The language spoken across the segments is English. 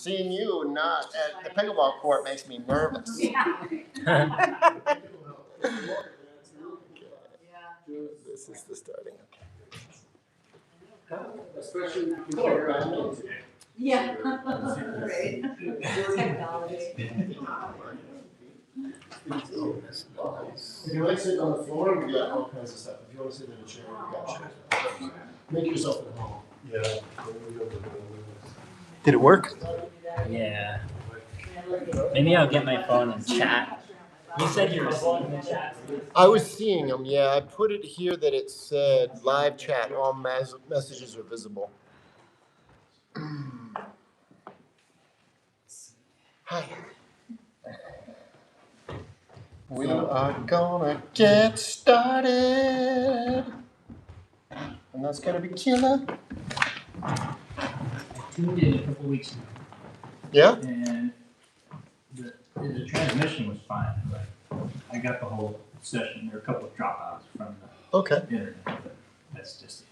seeing you not at the pickleball court makes me nervous. This is the starting. Especially if you can figure out music. Yeah. Right. Technology. If you want to sit on the floor, we got all kinds of stuff. If you want to sit in a chair, we got chairs. Make yourself at home. Yeah. Did it work? Yeah. Maybe I'll get my phone and chat. You said you were seeing the chat. I was seeing them, yeah. I put it here that it said live chat, all messages are visible. Hi. We are gonna get started. And that's gonna be killer. I tuned in a couple weeks ago. Yeah? And the transmission was fine, but I got the whole session. There were a couple of dropouts from Okay. the internet, but that's just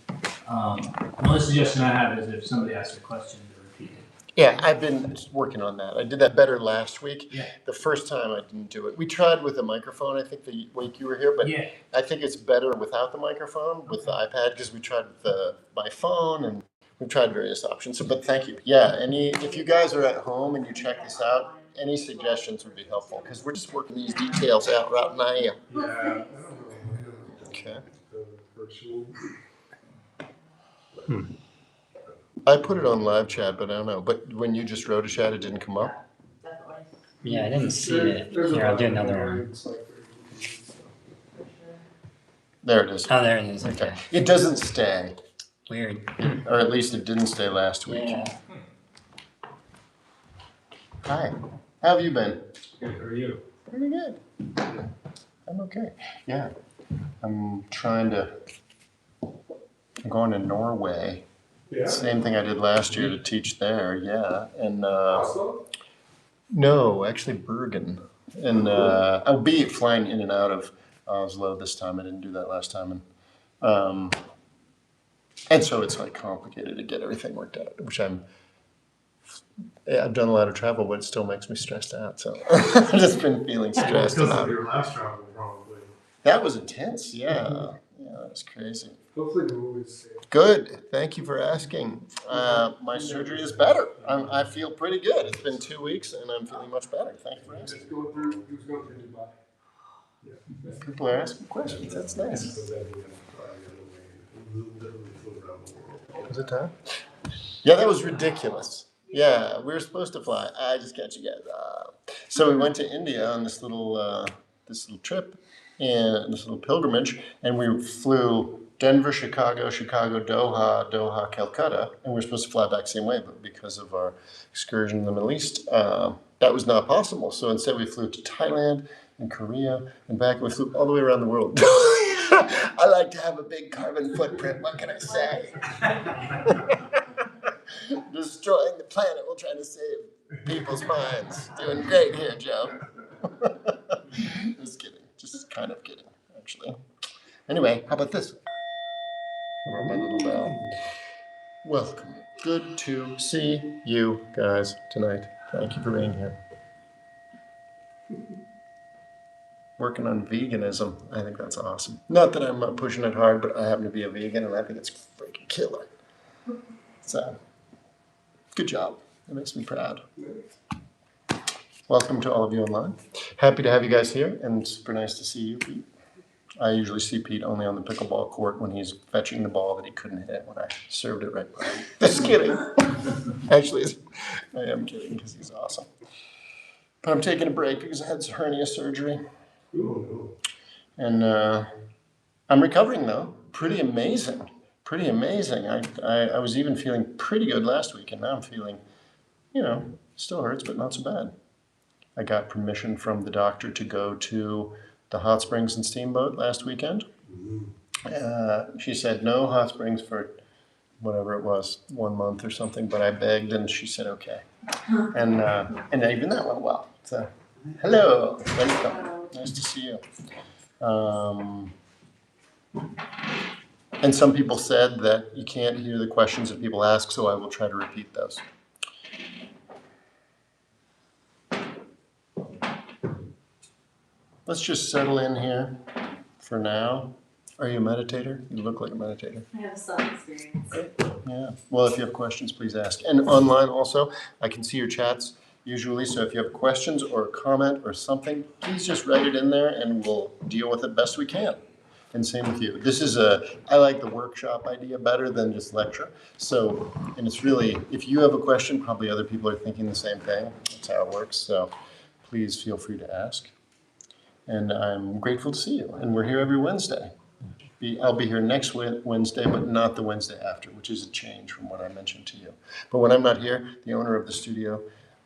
the internet. The only suggestion I have is if somebody asks a question to repeat it. Yeah, I've been working on that. I did that better last week. Yeah. The first time I didn't do it. We tried with a microphone, I think, the week you were here, but Yeah. I think it's better without the microphone with the iPad because we tried with my phone and we tried various options. So, but thank you. Yeah, if you guys are at home and you check this out, any suggestions would be helpful because we're just working these details out right now. Yeah, I don't know. Okay. Virtual. I put it on live chat, but I don't know. But when you just wrote a chat, it didn't come up? Yeah, I didn't see it. Here, I'll do another one. There it is. Oh, there it is. Okay. It doesn't stay. Weird. Or at least it didn't stay last week. Yeah. Hi. How have you been? Good, how are you? Pretty good. I'm okay. Yeah. I'm going to Norway. Yeah? Same thing I did last year to teach there, yeah. And Oslo? no, actually Bergen. And I'll be flying in and out of Oslo this time. I didn't do that last time. And so it's like complicated to get everything worked out, which I've done a lot of travel, but it still makes me stressed out. So I've just been feeling stressed Because out. of your last travel, probably. That was intense, yeah. Yeah, that was crazy. Hopefully the movie's safe. Good. Thank you for asking. My surgery is better. I feel pretty good. It's been 2 weeks and I'm feeling much better. Thank you for asking. He was going through Dubai. Yeah. People are asking questions. That's nice. Was it time? Yeah, that was ridiculous. Yeah, we were supposed to fly. I just got you guys. So we went to India on this little trip and this little pilgrimage, and we flew Denver, Chicago, Doha, Doha, Calcutta, and we were supposed to fly back the same way, but because of our excursion in the Middle East, that was not possible. So instead we flew to Thailand and Korea and back, and we flew all the way around the world. I like to have a big carbon footprint, what can I say? Destroying the planet while trying to save people's minds. Doing great here, Joe. Just kidding. Just kind of kidding, actually. Anyway, how about this? My little bell. Welcome. Good to see you guys tonight. Thank you for being here. Working on veganism. I think that's awesome. Not that I'm pushing it hard, but I happen to be a vegan and I think it's freaking killer. So, good job. It makes me proud. Welcome to all of you online. Happy to have you guys here and super nice to see you, Pete. I usually see Pete only on the pickleball court when he's fetching the ball that he couldn't hit when I served it right by him. Just kidding. Actually, I am kidding because he's awesome. But I'm taking a break because I had hernia surgery. And I'm recovering though. Pretty amazing. Pretty amazing. I was even feeling pretty good last week, and now I'm feeling, still hurts, but not so bad. I got permission from the doctor to go to the hot springs and steamboat last weekend. She said no hot springs for whatever it was, 1 month or something, but I begged and she said okay. And even that went well. So, hello, welcome. Nice to see you. And some people said that you can't hear the questions that people ask, so I will try to repeat those. let's just settle in here for now. Are you a meditator? You look like a meditator. I have some experience. Yeah. Well, if you have questions, please ask. And online also, I can see your chats usually. So if you have questions or a comment or something, please just write it in there and we'll deal with it best we can. And same with you. I like the workshop idea better than just lecture. So, and it's really, if you have a question, probably other people are thinking the same thing. That's how it works. So please feel free to ask. And I'm grateful to see you. And we're here every Wednesday. I'll be here next Wednesday, but not the Wednesday after, which is a change from what I mentioned to you. But when I'm not here, the owner of the studio,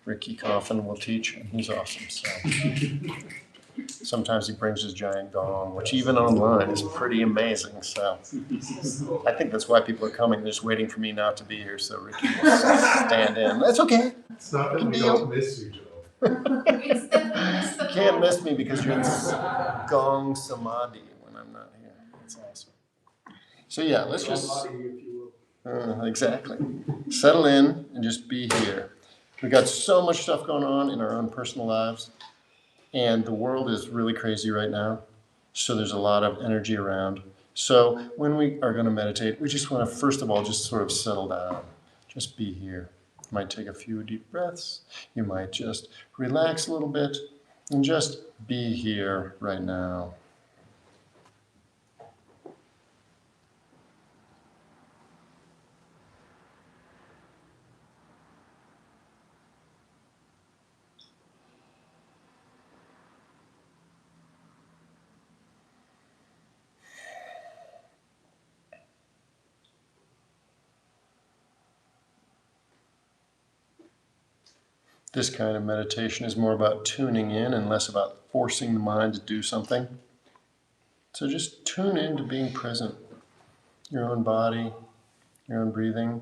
Ricky Coffin, will teach, and he's awesome. So sometimes he brings his giant gong, which even online is pretty amazing. So I think that's why people are coming. They're just waiting for me not to be here, so Ricky will stand in. That's okay. It's not that we Deal. don't miss you, Joe. You can't miss me because you're in gong samadhi when I'm not here. That's awesome. So yeah, let's just Body, if you will. exactly settle in and just be here. We've got so much stuff going on in our own personal lives, and the world is really crazy right now. So there's a lot of energy around. So when we are going to meditate, we just want to first of all just sort of settle down. Just be here. You might take a few deep breaths. You might just relax a little bit and just be here right now. This kind of meditation is more about tuning in and less about forcing the mind to do something. So just tune in to being present. Your own body, your own breathing,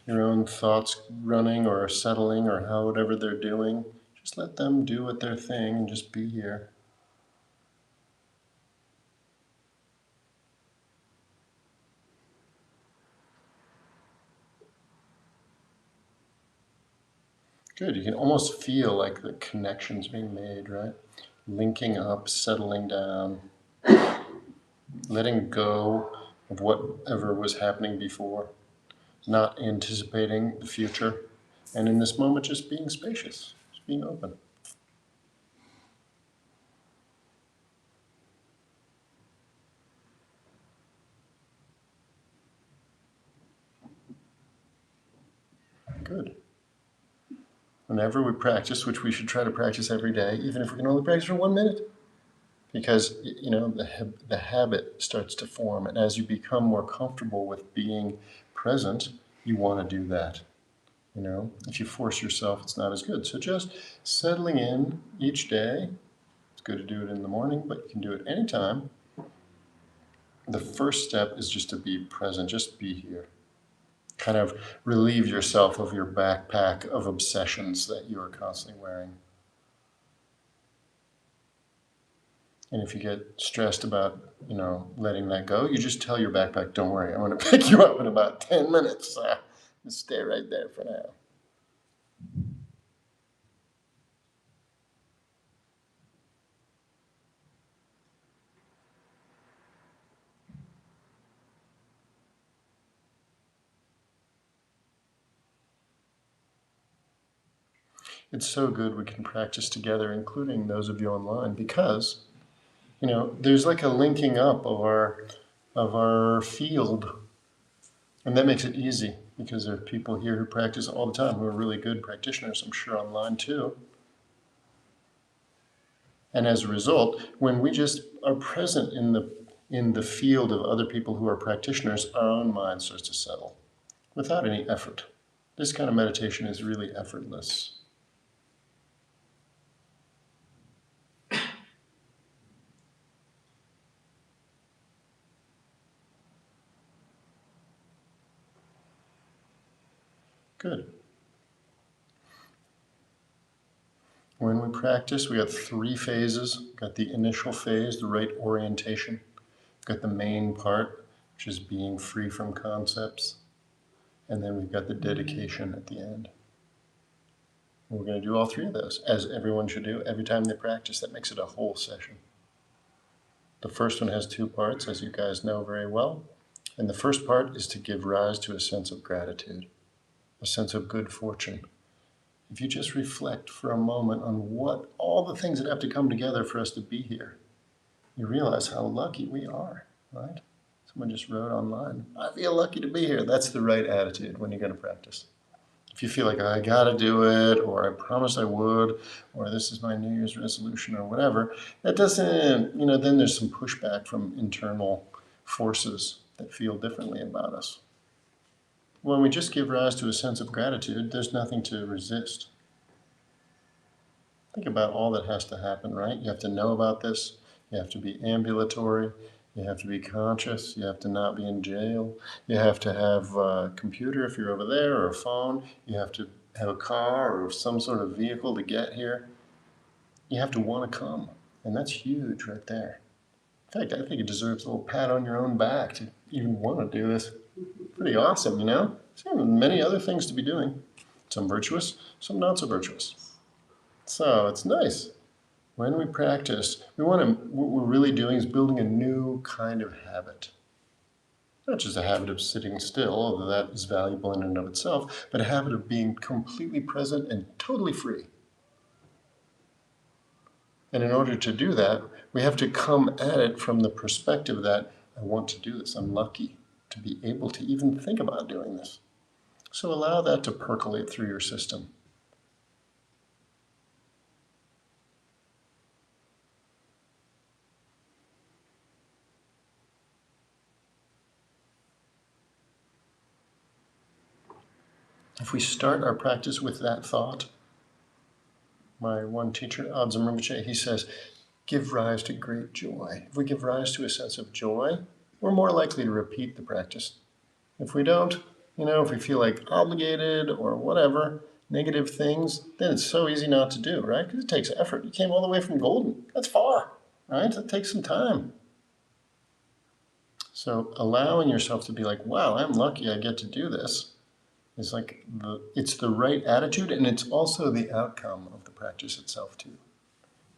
your own thoughts running or settling or whatever they're doing. Just let them do what their thing and just be here. Good. You can almost feel like the connections being made, right? Linking up, settling down, letting go of whatever was happening before, not anticipating the future, and in this moment just being spacious, just being open. Good. Whenever we practice, which we should try to practice every day, even if we can only practice for 1 minute, because the habit starts to form, and as you become more comfortable with being present, you want to do that. If you force yourself, it's not as good. So just settling in each day. It's good to do it in the morning, but you can do it anytime. The first step is just to be present, just be here. Kind of relieve yourself of your backpack of obsessions that you are constantly wearing. And if you get stressed about, letting that go, you just tell your backpack, don't worry, I'm going to pick you up in about 10 minutes. Just stay right there for now. It's so good we can practice together, including those of you online, because, there's like a linking up of our field. And that makes it easy because there are people here who practice all the time who are really good practitioners, I'm sure online too. And as a result, when we just are present in the field of other people who are practitioners, our own mind starts to settle without any effort. This kind of meditation is really effortless. Good. When we practice, we have 3 phases. We've got the initial phase, the right orientation. We've got the main part, which is being free from concepts. And then we've got the dedication at the end. We're going to do all three of those, as everyone should do every time they practice. That makes it a whole session. The first one has two parts, as you guys know very well. And the first part is to give rise to a sense of gratitude, a sense of good fortune. If you just reflect for a moment on what all the things that have to come together for us to be here, you realize how lucky we are, right? Someone just wrote online, I feel lucky to be here. That's the right attitude when you're going to practice. If you feel like I gotta do it, or I promised I would, or this is my New Year's resolution, or whatever, that doesn't, then there's some pushback from internal forces that feel differently about us. When we just give rise to a sense of gratitude, there's nothing to resist. Think about all that has to happen, right? You have to know about this, you have to be ambulatory, you have to be conscious, you have to not be in jail, you have to have a computer if you're over there, or a phone, you have to have a car or some sort of vehicle to get here. You have to want to come, and that's huge right there. In fact, I think it deserves a little pat on your own back to even want to do this. Pretty awesome, There's many other things to be doing. Some virtuous, some not so virtuous. So it's nice. When we practice, what we're really doing is building a new kind of habit. Not just a habit of sitting still, although that is valuable in and of itself, but a habit of being completely present and totally free. And in order to do that, we have to come at it from the perspective that I want to do this. I'm lucky to be able to even think about doing this. So allow that to percolate through your system. If we start our practice with that thought, my one teacher, Adzim Rinpoche, he says, give rise to great joy. If we give rise to a sense of joy, we're more likely to repeat the practice. If we don't, if we feel like obligated or whatever, negative things, then it's so easy not to do, right? Because it takes effort. You came all the way from Golden. That's far, right? That takes some time. So allowing yourself to be like, wow, I'm lucky I get to do this. It's the right attitude, and it's also the outcome of the practice itself too,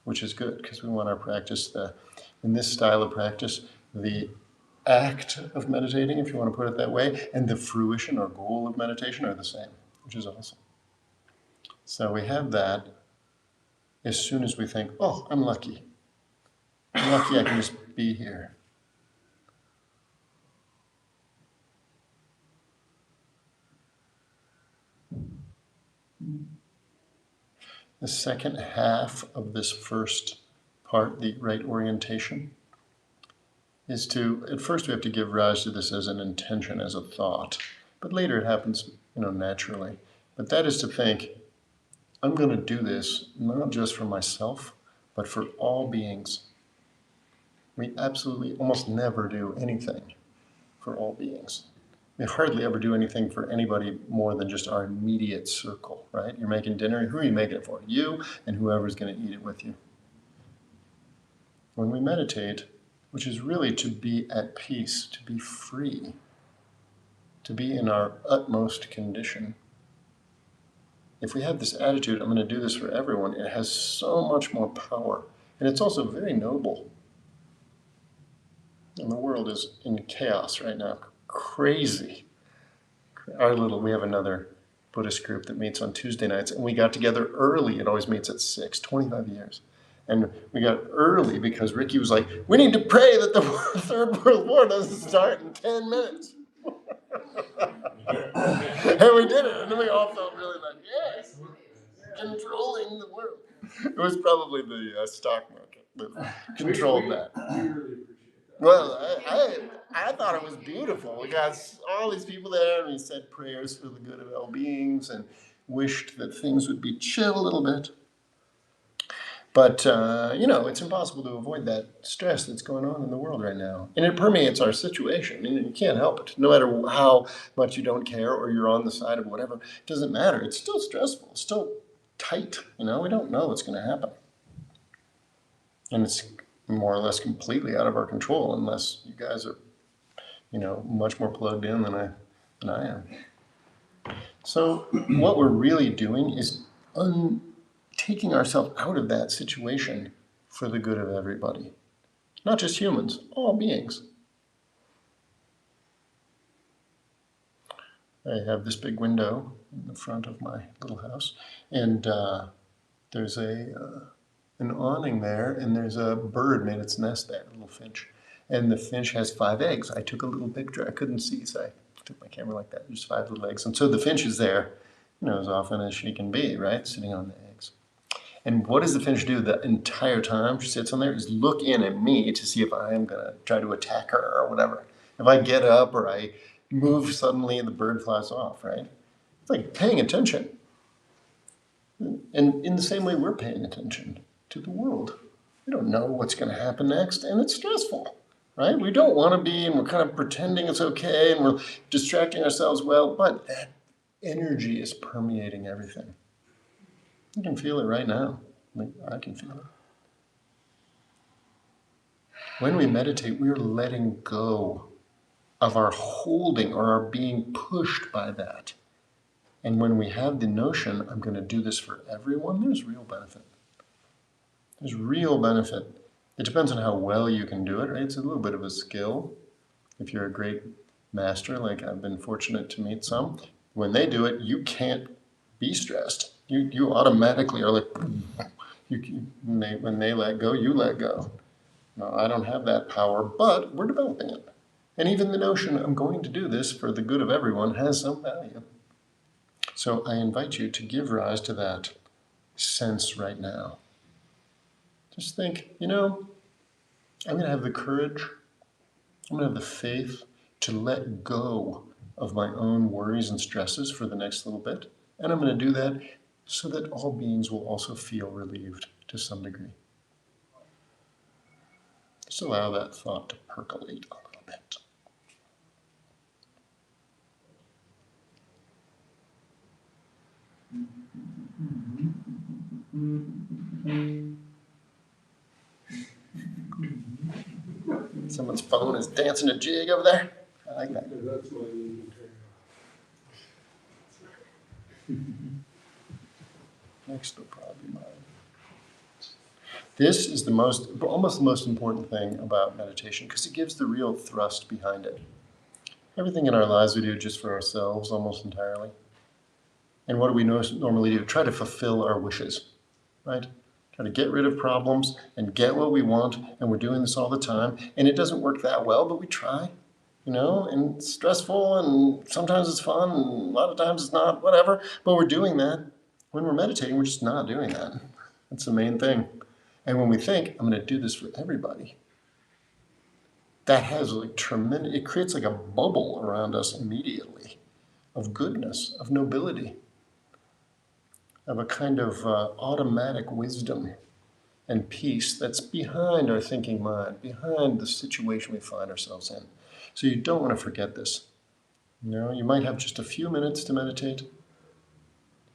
which is good because we want our practice, in this style of practice, the act of meditating, if you want to put it that way, and the fruition or goal of meditation are the same, which is awesome. So we have that as soon as we think, oh, I'm lucky. I'm lucky I can just be here. The second half of this first part, the right orientation, is at first we have to give rise to this as an intention, as a thought, but later it happens, naturally. But that is to think, I'm going to do this not just for myself, but for all beings. We absolutely almost never do anything for all beings. We hardly ever do anything for anybody more than just our immediate circle, right? You're making dinner, who are you making it for? You and whoever's going to eat it with you. When we meditate, which is really to be at peace, to be free, to be in our utmost condition. If we have this attitude, I'm going to do this for everyone, it has so much more power. And it's also very noble. And the world is in chaos right now. Crazy. We have another Buddhist group that meets on Tuesday nights, and we got together early. It always meets at 6, 25 years. And we got early because Ricky was like, we need to pray that the Third World War doesn't start in 10 minutes. And we did it, and then we all felt really like, yes, controlling the world. It was probably the stock market that controlled that. We really appreciate that. Well, I thought it was beautiful. We got all these people there, and we said prayers for the good of all beings and wished that things would be chill a little bit. But, it's impossible to avoid that stress that's going on in the world right now. And it permeates our situation, and you can't help it. No matter how much you don't care or you're on the side of whatever, it doesn't matter. It's still stressful. It's still tight. We don't know what's going to happen. And it's more or less completely out of our control unless you guys are, much more plugged in than I am. So what we're really doing is taking ourselves out of that situation for the good of everybody. Not just humans, all beings. I have this big window in the front of my little house, and there's an awning there, and there's a bird made its nest there, a little finch. And the finch has 5 eggs. I took a little picture. I couldn't see, so I took my camera like that. There's 5 little eggs. And so the finch is there, as often as she can be, right, sitting on the eggs. And what does the finch do the entire time she sits on there is look in at me to see if I am going to try to attack her or whatever. If I get up or I move suddenly and the bird flies off, right? It's like paying attention. And in the same way, we're paying attention to the world. We don't know what's going to happen next, and it's stressful, right? We don't want to be, and we're kind of pretending it's okay, and we're distracting ourselves well, but that energy is permeating everything. You can feel it right now. I can feel it. When we meditate, we are letting go of our holding or our being pushed by that. And when we have the notion, I'm going to do this for everyone, there's real benefit. There's real benefit. It depends on how well you can do it, right? It's a little bit of a skill. If you're a great master, like I've been fortunate to meet some, when they do it, you can't be stressed. You automatically are like, when they let go, you let go. No, I don't have that power, but we're developing it. And even the notion, I'm going to do this for the good of everyone, has some value. So I invite you to give rise to that sense right now. Just think, I'm going to have the courage, I'm going to have the faith to let go of my own worries and stresses for the next little bit. And I'm going to do that so that all beings will also feel relieved to some degree. Just allow that thought to percolate a little bit. Someone's phone is dancing a jig over there. I like that. That's why you can turn Next will probably be mine. This is almost the most important thing about meditation because it gives the real thrust behind it. Everything in our lives we do just for ourselves almost entirely. And what do we normally do? Try to fulfill our wishes, right? Try to get rid of problems and get what we want, and we're doing this all the time. And it doesn't work that well, but we try, and it's stressful, and sometimes it's fun, and a lot of times it's not, whatever. But we're doing that. When we're meditating, we're just not doing that. That's the main thing. And when we think, I'm going to do this for everybody, that has tremendous, it creates like a bubble around us immediately of goodness, of nobility, of a kind of automatic wisdom and peace that's behind our thinking mind, behind the situation we find ourselves in. So you don't want to forget this. You might have just a few minutes to meditate.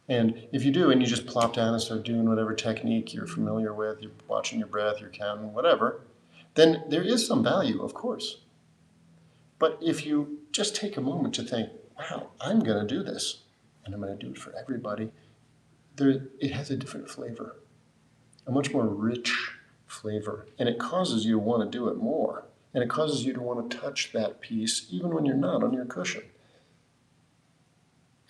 And if you do, and you just plop down and start doing whatever technique you're familiar with, you're watching your breath, you're counting, whatever, then there is some value, of course. But if you just take a moment to think, wow, I'm going to do this, and I'm going to do it for everybody, it has a different flavor, a much more rich flavor. And it causes you to want to do it more. And it causes you to want to touch that piece even when you're not on your cushion.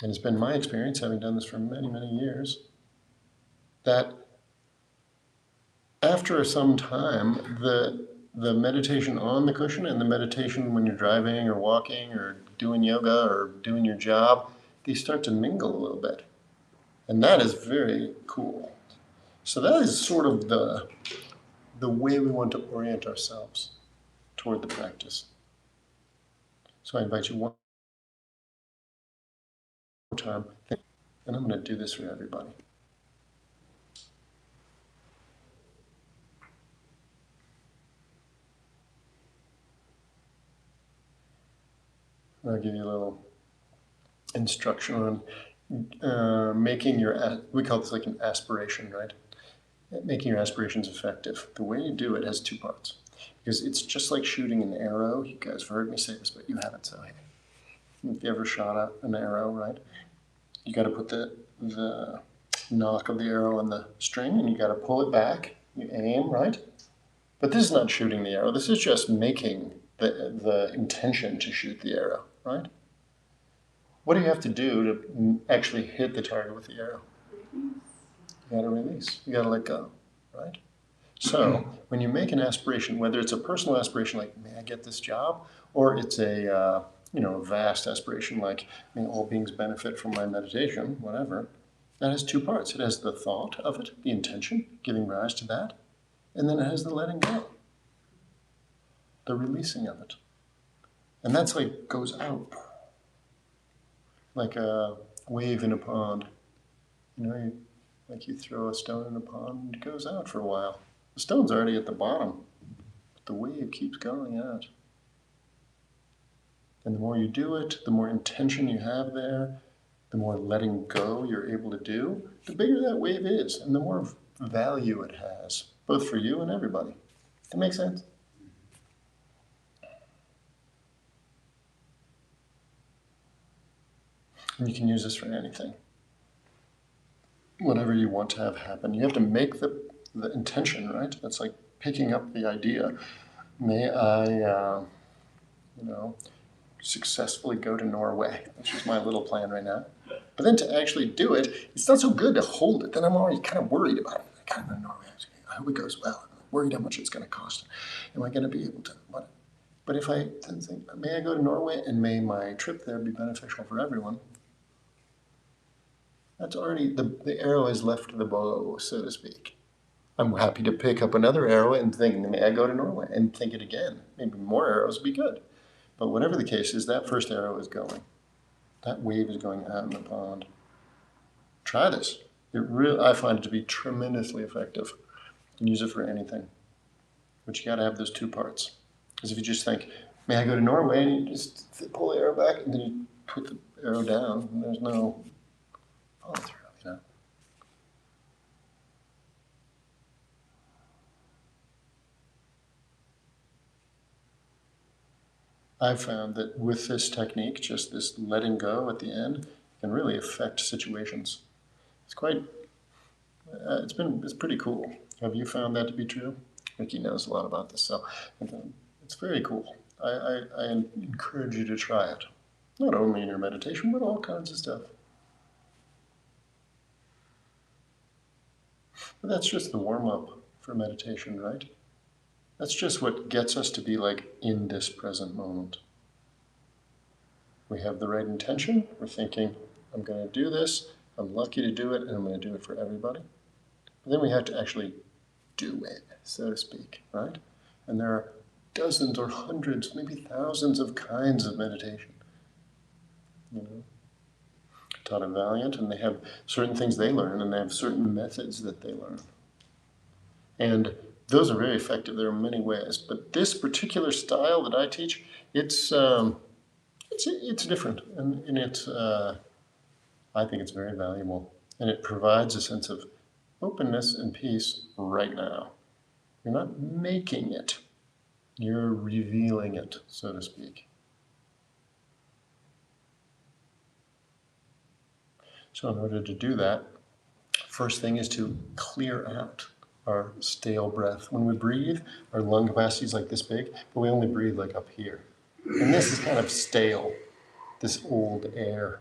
And it's been my experience, having done this for many, many years, that after some time, the meditation on the cushion and the meditation when you're driving or walking or doing yoga or doing your job, they start to mingle a little bit. And that is very cool. So that is sort of the way we want to orient ourselves toward the practice. So I invite you one more time, and I'm going to do this for everybody. I'll give you a little instruction on making we call this like an aspiration, right? Making your aspirations effective. The way you do it has 2 parts. Because it's just like shooting an arrow. You guys have heard me say this, but you haven't, so hey. If you ever shot an arrow, right? You got to put the knock of the arrow on the string, and you got to pull it back. You aim, right? But this is not shooting the arrow. This is just making the intention to shoot the arrow, right? What do you have to do to actually hit the target with the arrow? You got to release. You got to let go, right? So when you make an aspiration, whether it's a personal aspiration like, may I get this job, or it's a vast aspiration like, may all beings benefit from my meditation, whatever, that has two parts. It has the thought of it, the intention, giving rise to that, and then it has the letting go, the releasing of it. And that's like goes out, like a wave in a pond. You throw a stone in a pond and it goes out for a while. The stone's already at the bottom, but the wave keeps going out. And the more you do it, the more intention you have there, the more letting go you're able to do, the bigger that wave is, and the more value it has, both for you and everybody. That makes sense? And you can use this for anything. Whatever you want to have happen. You have to make the intention, right? That's like picking up the idea. May I, successfully go to Norway, which is my little plan right now. But then to actually do it, it's not so good to hold it. Then I'm already kind of worried about it. I gotta go to Norway. I hope it goes well. I'm worried how much it's going to cost. Am I going to be able to? But if I then think, may I go to Norway and may my trip there be beneficial for everyone? That's already, the arrow has left the bow, so to speak. I'm happy to pick up another arrow and think, may I go to Norway? And think it again. Maybe more arrows would be good. But whatever the case is, that first arrow is going. That wave is going out in the pond. Try this. I find it to be tremendously effective. You can use it for anything. But you got to have those two parts. Because if you just think, may I go to Norway? And you just pull the arrow back and then you put the arrow down and there's no follow through, I've found that with this technique, just this letting go at the end can really affect situations. It's quite, it's pretty cool. Have you found that to be true? Ricky knows a lot about this, so it's very cool. I encourage you to try it. Not only in your meditation, but all kinds of stuff. But that's just the warm-up for meditation, right? That's just what gets us to be like in this present moment. We have the right intention. We're thinking, I'm going to do this. I'm lucky to do it, and I'm going to do it for everybody. But then we have to actually do it, so to speak, right? And there are dozens or hundreds, maybe thousands of kinds of meditation. Taught at Valiant, and they have certain things they learn, and they have certain methods that they learn. And those are very effective. There are many ways, but this particular style that I teach, it's different, and it's I think it's very valuable, and it provides a sense of openness and peace right now. You're not making it; you're revealing it, so to speak. So, in order to do that, first thing is to clear out our stale breath. When we breathe, our lung capacity is like this big, but we only breathe like up here. And this is kind of stale, this old air,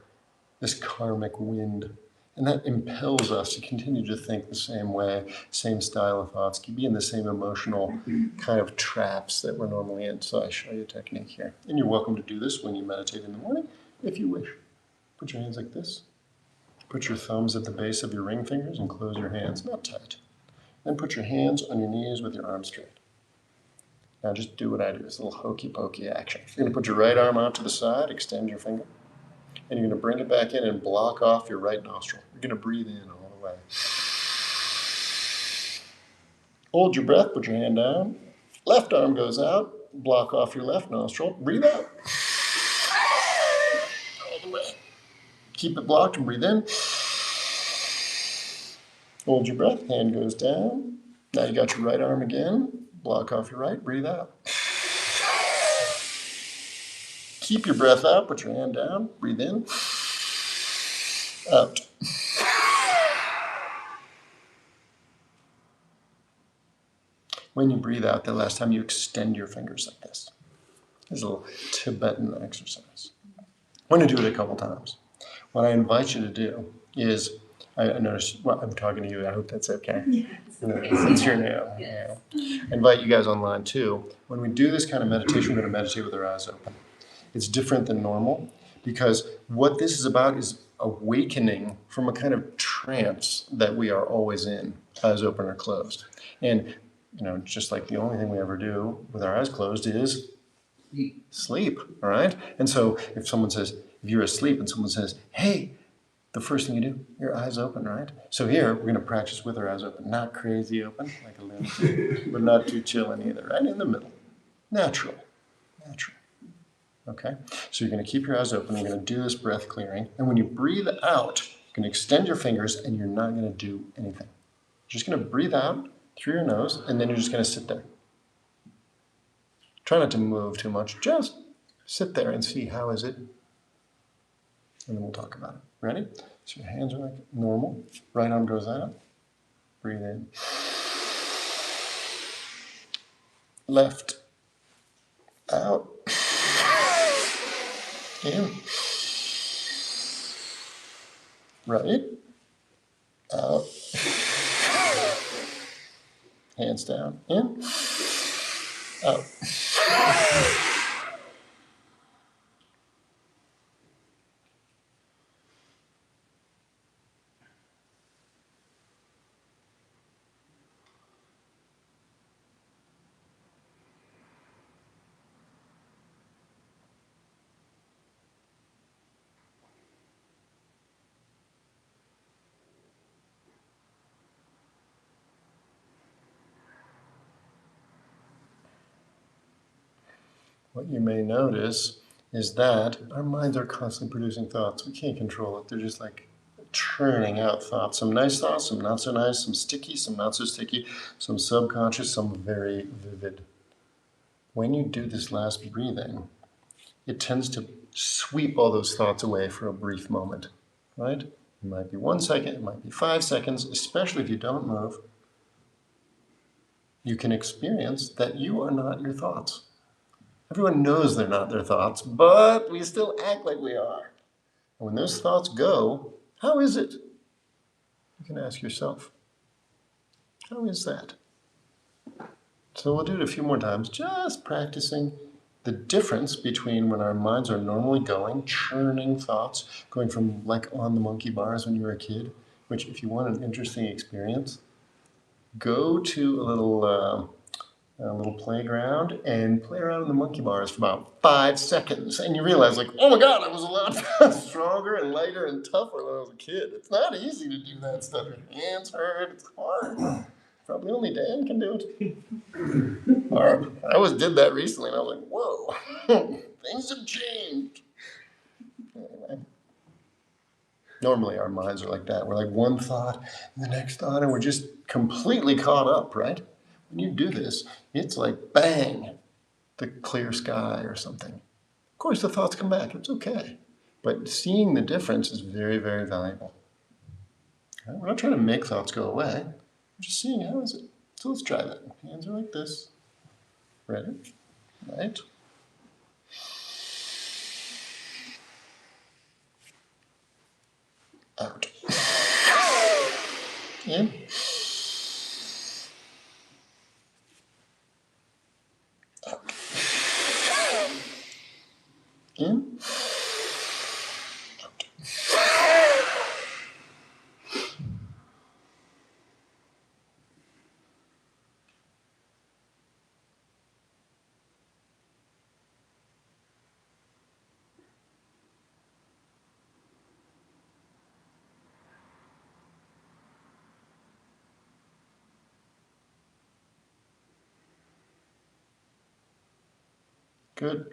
this karmic wind. And that impels us to continue to think the same way, same style of thoughts, to be in the same emotional kind of traps that we're normally in. So I show you a technique here. And you're welcome to do this when you meditate in the morning, if you wish. Put your hands like this. Put your thumbs at the base of your ring fingers and close your hands, not tight. Then put your hands on your knees with your arms straight. Now just do what I do. It's a little hokey pokey action. You're going to put your right arm out to the side, extend your finger, and you're going to bring it back in and block off your right nostril. You're going to breathe in all the way. Hold your breath, put your hand down. Left arm goes out, block off your left nostril, breathe out. All the way. Keep it blocked and breathe in. Hold your breath, hand goes down. Now you got your right arm again. Block off your right, breathe out. Keep your breath out, put your hand down, breathe in. Out. When you breathe out, the last time you extend your fingers like this. This is a little Tibetan exercise. I'm going to do it a couple times. What I invite you to do is, I notice, well, I'm talking to you, I hope that's okay. Yeah, it's okay. Since you're new. Yes. Yeah. I invite you guys online too. When we do this kind of meditation, we're going to meditate with our eyes open. It's different than normal because what this is about is awakening from a kind of trance that we are always in, eyes open or closed. And, just like the only thing we ever do with our eyes closed is sleep, all right? And so if you're asleep and someone says, hey, the first thing you do, your eyes open, right? So here, we're going to practice with our eyes open. Not crazy open, like a lunatic, but not too chilling either, right in the middle. Natural. Okay? So you're going to keep your eyes open. We're going to do this breath clearing. And when you breathe out, you're going to extend your fingers and you're not going to do anything. You're just going to breathe out through your nose and then you're just going to sit there. Try not to move too much. Just sit there and see how is it. And then we'll talk about it. Ready? So your hands are like normal. Right arm goes out. Breathe in. Left. Out. In. Right. Out. Hands down. In. Out. What you may notice is that our minds are constantly producing thoughts. We can't control it. They're just like churning out thoughts. Some nice thoughts, some not so nice, some sticky, some not so sticky, some subconscious, some very vivid. When you do this last breathing, it tends to sweep all those thoughts away for a brief moment, right? It might be 1 second, it might be 5 seconds, especially if you don't move. You can experience that you are not your thoughts. Everyone knows they're not their thoughts, but we still act like we are. And when those thoughts go, how is it? You can ask yourself, how is that? So we'll do it a few more times, just practicing the difference between when our minds are normally going, churning thoughts, going from like on the monkey bars when you were a kid, which if you want an interesting experience, go to a little playground and play around in the monkey bars for about 5 seconds. And you realize like, oh my God, I was a lot stronger and lighter and tougher when I was a kid. It's not easy to do that stuff. Your hands hurt, it's hard. Probably only Dan can do it. I always did that recently and I was like, whoa, things have changed. Anyway. Normally our minds are like that. We're like one thought and the next thought and we're just completely caught up, right? When you do this, it's like bang, the clear sky or something. Of course, the thoughts come back. It's okay. But seeing the difference is very, very valuable. Okay? We're not trying to make thoughts go away. We're just seeing how is it. So let's try that. Hands are like this. Ready? Right. Out. In. Out. In. Out. Good.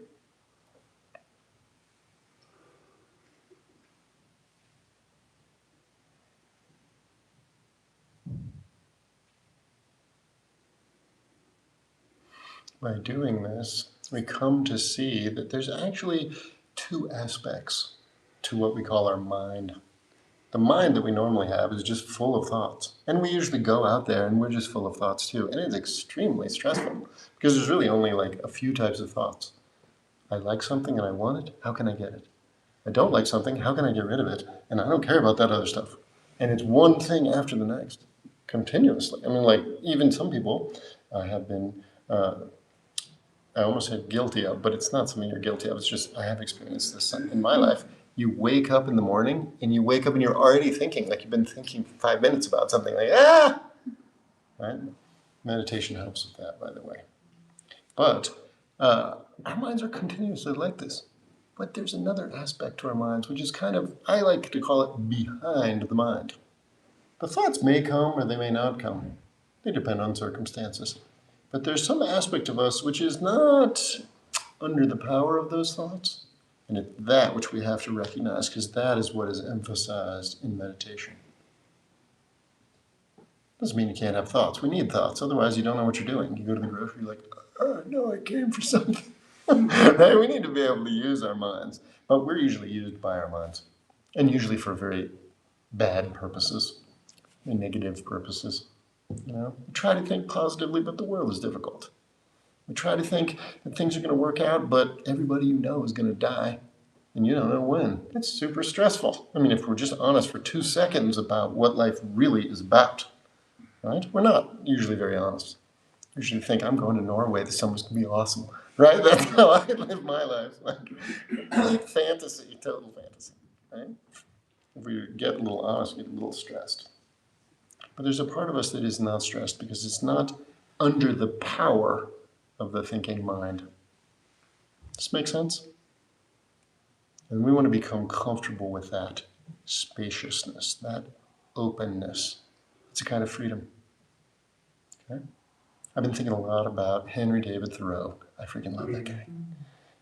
By doing this, we come to see that there's actually two aspects to what we call our mind. The mind that we normally have is just full of thoughts. And we usually go out there and we're just full of thoughts too. And it's extremely stressful because there's really only like a few types of thoughts. I like something and I want it. How can I get it? I don't like something. How can I get rid of it? And I don't care about that other stuff. And it's one thing after the next, continuously. I mean, like even some people I have been, I almost said guilty of, but it's not something you're guilty of. It's just I have experienced this in my life. You wake up in the morning and you wake up and you're already thinking, like you've been thinking for 5 minutes about something, like, right? Meditation helps with that, by the way. But our minds are continuously like this. But there's another aspect to our minds, which is kind of, I like to call it behind the mind. The thoughts may come or they may not come. They depend on circumstances. But there's some aspect of us which is not under the power of those thoughts. And it's that which we have to recognize, because that is what is emphasized in meditation. Doesn't mean you can't have thoughts. We need thoughts. Otherwise, you don't know what you're doing. You go to the grocery, you're like, oh, no, I came for something. Right? We need to be able to use our minds. But we're usually used by our minds. And usually for very bad purposes and negative purposes. You know, we try to think positively, but the world is difficult. We try to think that things are going to work out, but everybody you know is going to die, and you don't know when. It's super stressful. I mean, if we're just honest for 2 seconds about what life really is about, right? We're not usually very honest. Usually think, I'm going to Norway, the summer's going to be awesome, right? That's how I live my life. Like fantasy, total fantasy, right? If we get a little honest, we get a little stressed. But there's a part of us that is not stressed because it's not under the power of the thinking mind. Does this make sense? And we want to become comfortable with that spaciousness, that openness. It's a kind of freedom. Okay? I've been thinking a lot about Henry David Thoreau. I freaking love that guy.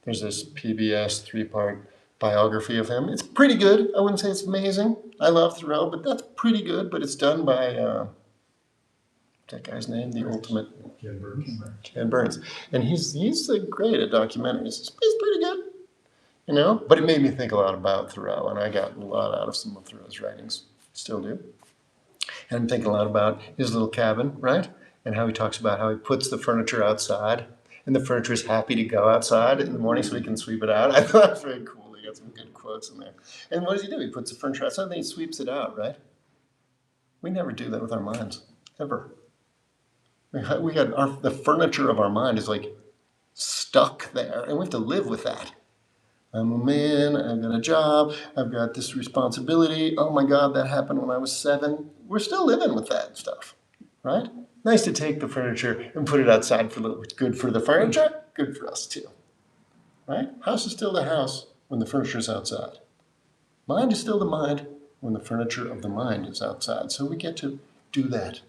There's this PBS 3-part biography of him. It's pretty good. I wouldn't say it's amazing. I love Thoreau, but that's pretty good. But it's done by that guy's name, the ultimate Ken Burns. And he's great at documentaries. He's pretty good, you know. But it made me think a lot about Thoreau, and I got a lot out of some of Thoreau's writings. Still do. And I'm thinking a lot about his little cabin, right? And how he talks about how he puts the furniture outside, and the furniture is happy to go outside in the morning so he can sweep it out. I thought that was very cool. He got some good quotes in there. And what does he do? He puts the furniture outside, and then he sweeps it out, right? We never do that with our minds, ever. The furniture of our mind is like stuck there, and we have to live with that. I'm a man, I've got a job, I've got this responsibility. Oh my God, that happened when I was 7. We're still living with that stuff, right? Nice to take the furniture and put it outside for a little bit. Good for the furniture, good for us too, right? House is still the house when the furniture is outside. Mind is still the mind when the furniture of the mind is outside. So we get to do that.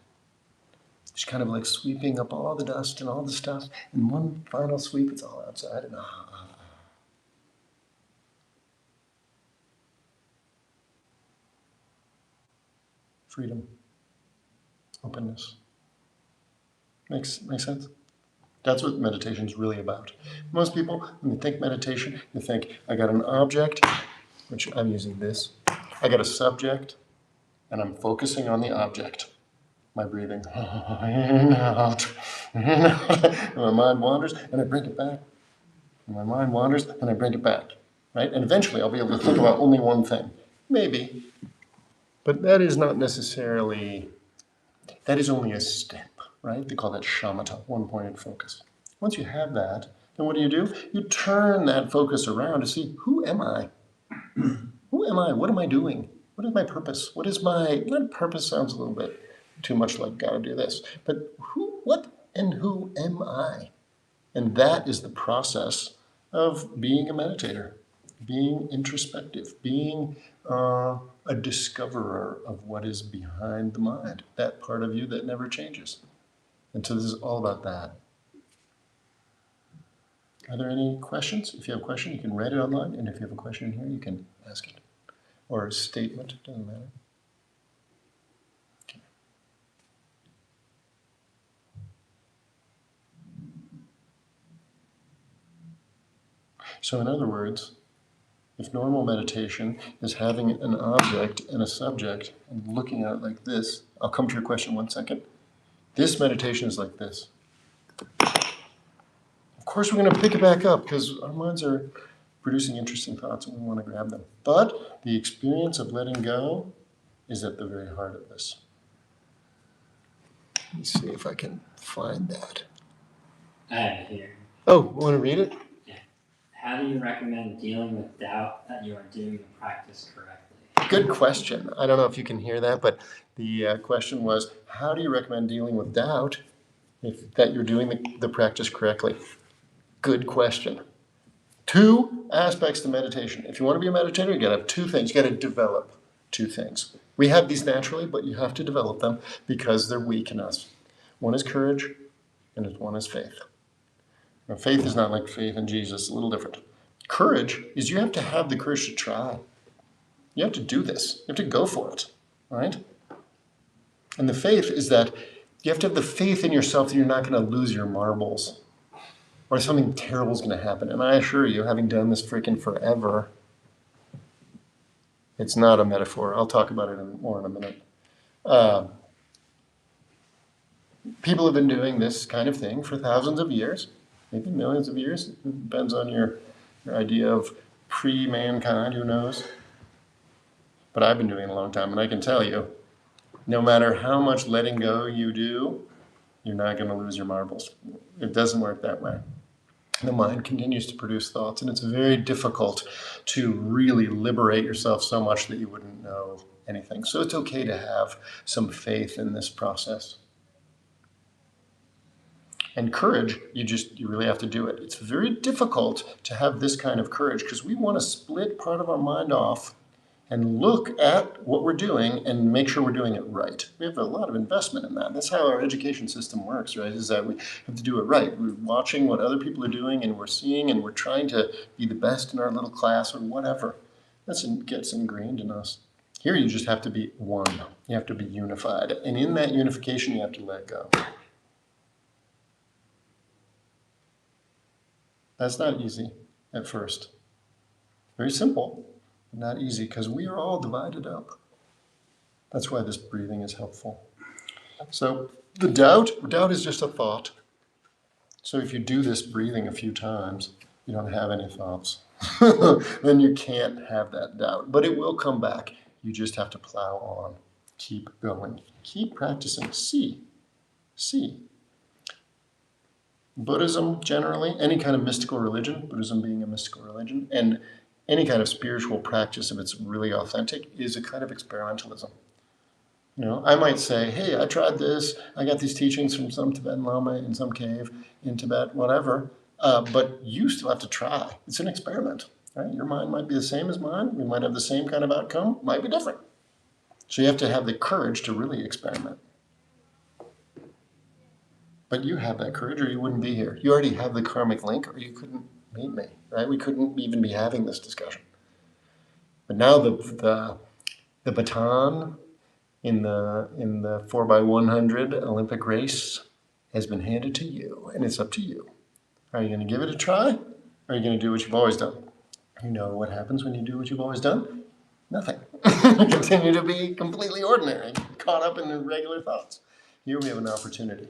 It's kind of like sweeping up all the dust and all the stuff. In one final sweep, it's all outside. And freedom, openness. Makes sense? That's what meditation is really about. Most people, when they think meditation, they think, I got an object, which I'm using this. I got a subject, and I'm focusing on the object. My breathing, in, out, in, out. And my mind wanders, and I bring it back. And my mind wanders, and I bring it back. Right? And eventually I'll be able to think about only one thing. Maybe. But that is not necessarily, that is only a step, right? They call that shamatha, one-pointed focus. Once you have that, then what do? You turn that focus around to see, who am I? Who am I? What am I doing? What is my purpose? What is my, not purpose sounds a little bit too much like gotta do this, but what and who am I? And that is the process of being a meditator, being introspective, being a discoverer of what is behind the mind, that part of you that never changes. And so this is all about that. Are there any questions? If you have a question, you can write it online, and if you have a question in here, you can ask it. Or a statement, doesn't matter. Okay. So in other words, If normal meditation is having an object and a subject and looking at it like this, I'll come to your question 1 second. This meditation is like this. Of course, we're going to pick it back up because our minds are producing interesting thoughts and we want to grab them. But the experience of letting go is at the very heart of this. Let me see if I can find that. I have it here. Oh, want to read it? How do you recommend dealing with doubt that you are doing the practice correctly? Good question. I don't know if you can hear that, but the question was, how do you recommend dealing with doubt that you're doing the practice correctly? Good question. 2 aspects to meditation. If you want to be a meditator, you got to have 2 things. You got to develop 2 things. We have these naturally, but you have to develop them because they're weak in us. One is courage, and one is faith. Now, faith is not like faith in Jesus, it's a little different. Courage is you have to have the courage to try. You have to do this. You have to go for it, right? And the faith is that you have to have the faith in yourself that you're not going to lose your marbles or something terrible is going to happen. And I assure you, having done this freaking forever, it's not a metaphor. I'll talk about it more in a minute. People have been doing this kind of thing for thousands of years, maybe millions of years. It depends on your idea of pre-mankind, who knows? But I've been doing it a long time, and I can tell you, no matter how much letting go you do, you're not going to lose your marbles. It doesn't work that way. The mind continues to produce thoughts, and it's very difficult to really liberate yourself so much that you wouldn't know anything. So it's okay to have some faith in this process. And courage, you really have to do it. It's very difficult to have this kind of courage because we want to split part of our mind off and look at what we're doing and make sure we're doing it right. We have a lot of investment in that. That's how our education system works, right? Is that we have to do it right. We're watching what other people are doing and we're seeing and we're trying to be the best in our little class or whatever. That gets ingrained in us. Here you just have to be one. You have to be unified. And in that unification, you have to let go. That's not easy at first. Very simple, but not easy because we are all divided up. That's why this breathing is helpful. So the doubt is just a thought. So if you do this breathing a few times, you don't have any thoughts. Then you can't have that doubt. But it will come back. You just have to plow on. Keep going. Keep practicing. See. Buddhism, generally, any kind of mystical religion, Buddhism being a mystical religion, and any kind of spiritual practice, if it's really authentic, is a kind of experimentalism. You know, I might say, hey, I tried this, I got these teachings from some Tibetan Lama in some cave in Tibet, whatever, but you still have to try. It's an experiment, right? Your mind might be the same as mine, we might have the same kind of outcome, might be different. So you have to have the courage to really experiment. But you have that courage or you wouldn't be here. You already have the karmic link or you couldn't meet me, right? We couldn't even be having this discussion. But now the baton in the 4x100 Olympic race has been handed to you and it's up to you. Are you going to give it a try or are you going to do what you've always done? You know what happens when you do what you've always done? Nothing. Continue to be completely ordinary, caught up in the regular thoughts. Here we have an opportunity.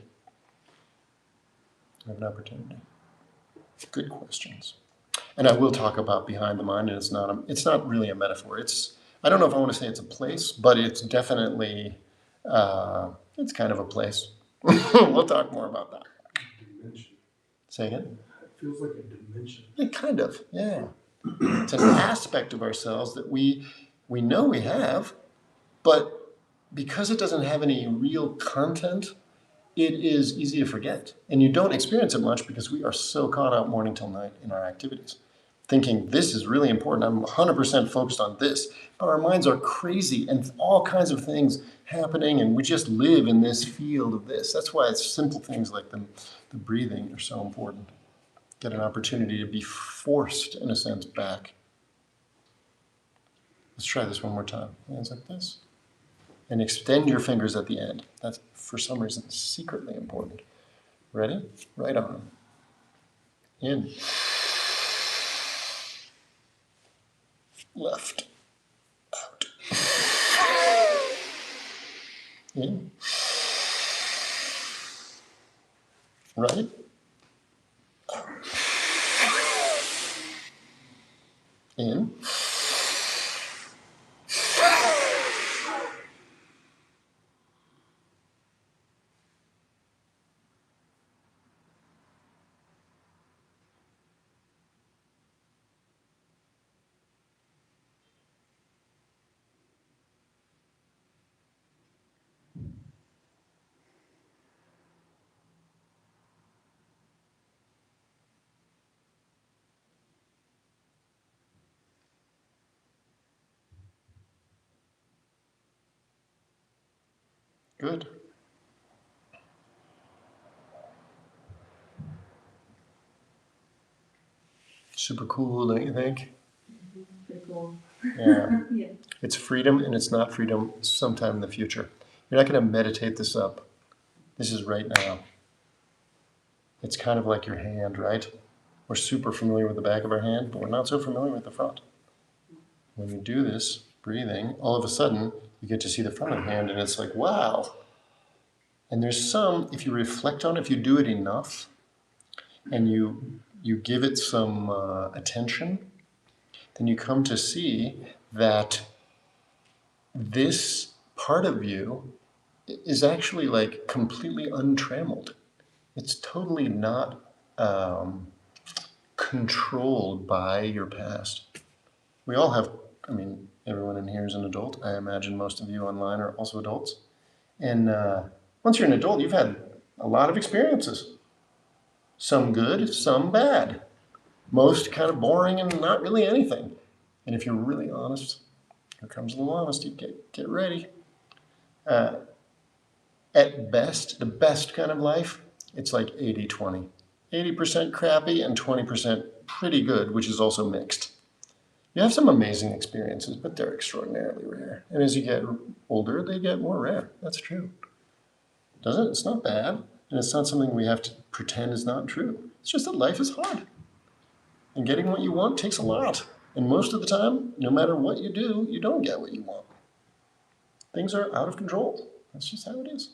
Good questions. And I will talk about behind the mind, and it's not really a metaphor. I don't know if I want to say it's a place, but it's definitely, it's kind of a place. We'll talk more about that. Dimension. Say again? It feels like a dimension. Yeah, kind of, yeah. It's an aspect of ourselves that we know we have, but because it doesn't have any real content, it is easy to forget. And you don't experience it much because we are so caught up morning till night in our activities, thinking this is really important. I'm 100% focused on this. But our minds are crazy and all kinds of things happening and we just live in this field of this. That's why it's simple things like the breathing are so important. Get an opportunity to be forced, in a sense, back. Let's try this one more time. Hands like this. And extend your fingers at the end. That's, for some reason, secretly important. Ready? Right arm. In. left, out. In, right, out. In, good. Super cool, don't you think? Pretty cool. Yeah. Yeah. It's freedom and it's not freedom sometime in the future. You're not going to meditate this up. This is right now. It's kind of like your hand, right? We're super familiar with the back of our hand, but we're not so familiar with the front. When you do this breathing, all of a sudden you get to see the front of the hand and it's like, wow. And there's some, if you reflect on it, if you do it enough and you give it some attention, then you come to see that this part of you is actually like completely untrammeled. It's totally not controlled by your past. We all have, I mean, everyone in here is an adult. I imagine most of you online are also adults. And once you're an adult, you've had a lot of experiences. Some good, some bad. Most kind of boring and not really anything. And if you're really honest, here comes a little honesty, get ready. At best, the best kind of life, it's like 80-20. 80% crappy and 20% pretty good, which is also mixed. You have some amazing experiences, but they're extraordinarily rare. And as you get older, they get more rare. That's true. Doesn't it? It's not bad. And it's not something we have to pretend is not true. It's just that life is hard. And getting what you want takes a lot. And most of the time, no matter what you do, you don't get what you want. Things are out of control. That's just how it is.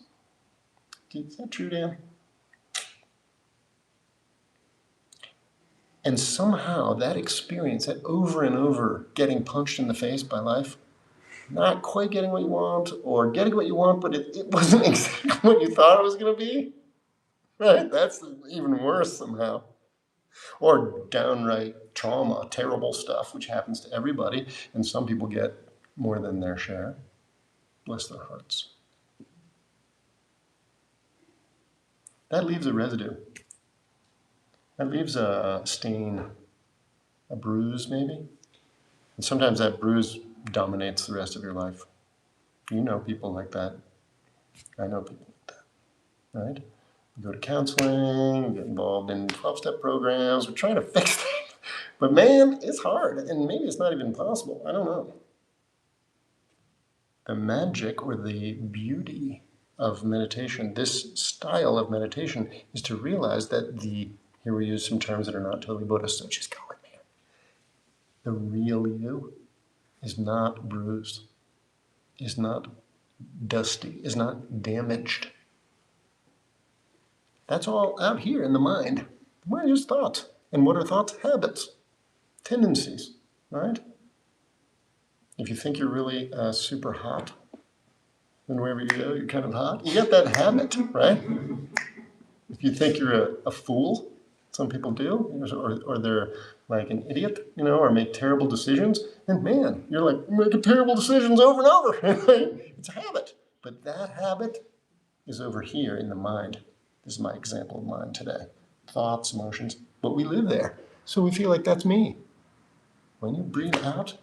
Is that true, Dan? And somehow that experience, that over and over getting punched in the face by life, not quite getting what you want, or getting what you want, but it wasn't exactly what you thought it was going to be, right? That's even worse somehow. Or downright trauma, terrible stuff, which happens to everybody, and some people get more than their share. Bless their hearts. That leaves a residue. That leaves a stain, a bruise maybe. And sometimes that bruise dominates the rest of your life. You know people like that. I know people like that, right? We go to counseling, we get involved in 12-step programs, we're trying to fix things. But man, it's hard, and maybe it's not even possible. I don't know. The magic or the beauty of meditation, this style of meditation, is to realize that here we use some terms that are not totally Buddhist, so just go with me. The real you is not bruised, is not dusty, is not damaged. That's all out here in the mind. The mind is just thoughts. And what are thoughts? Habits, tendencies, right? If you think you're really super hot, then wherever you go, you're kind of hot. You get that habit, right? If you think you're a fool, some people do, or they're like an idiot, or make terrible decisions, and man, you're like making terrible decisions over and over. It's a habit. But that habit is over here in the mind. This is my example of mind today. Thoughts, emotions, but we live there. So we feel like that's me. When you breathe out,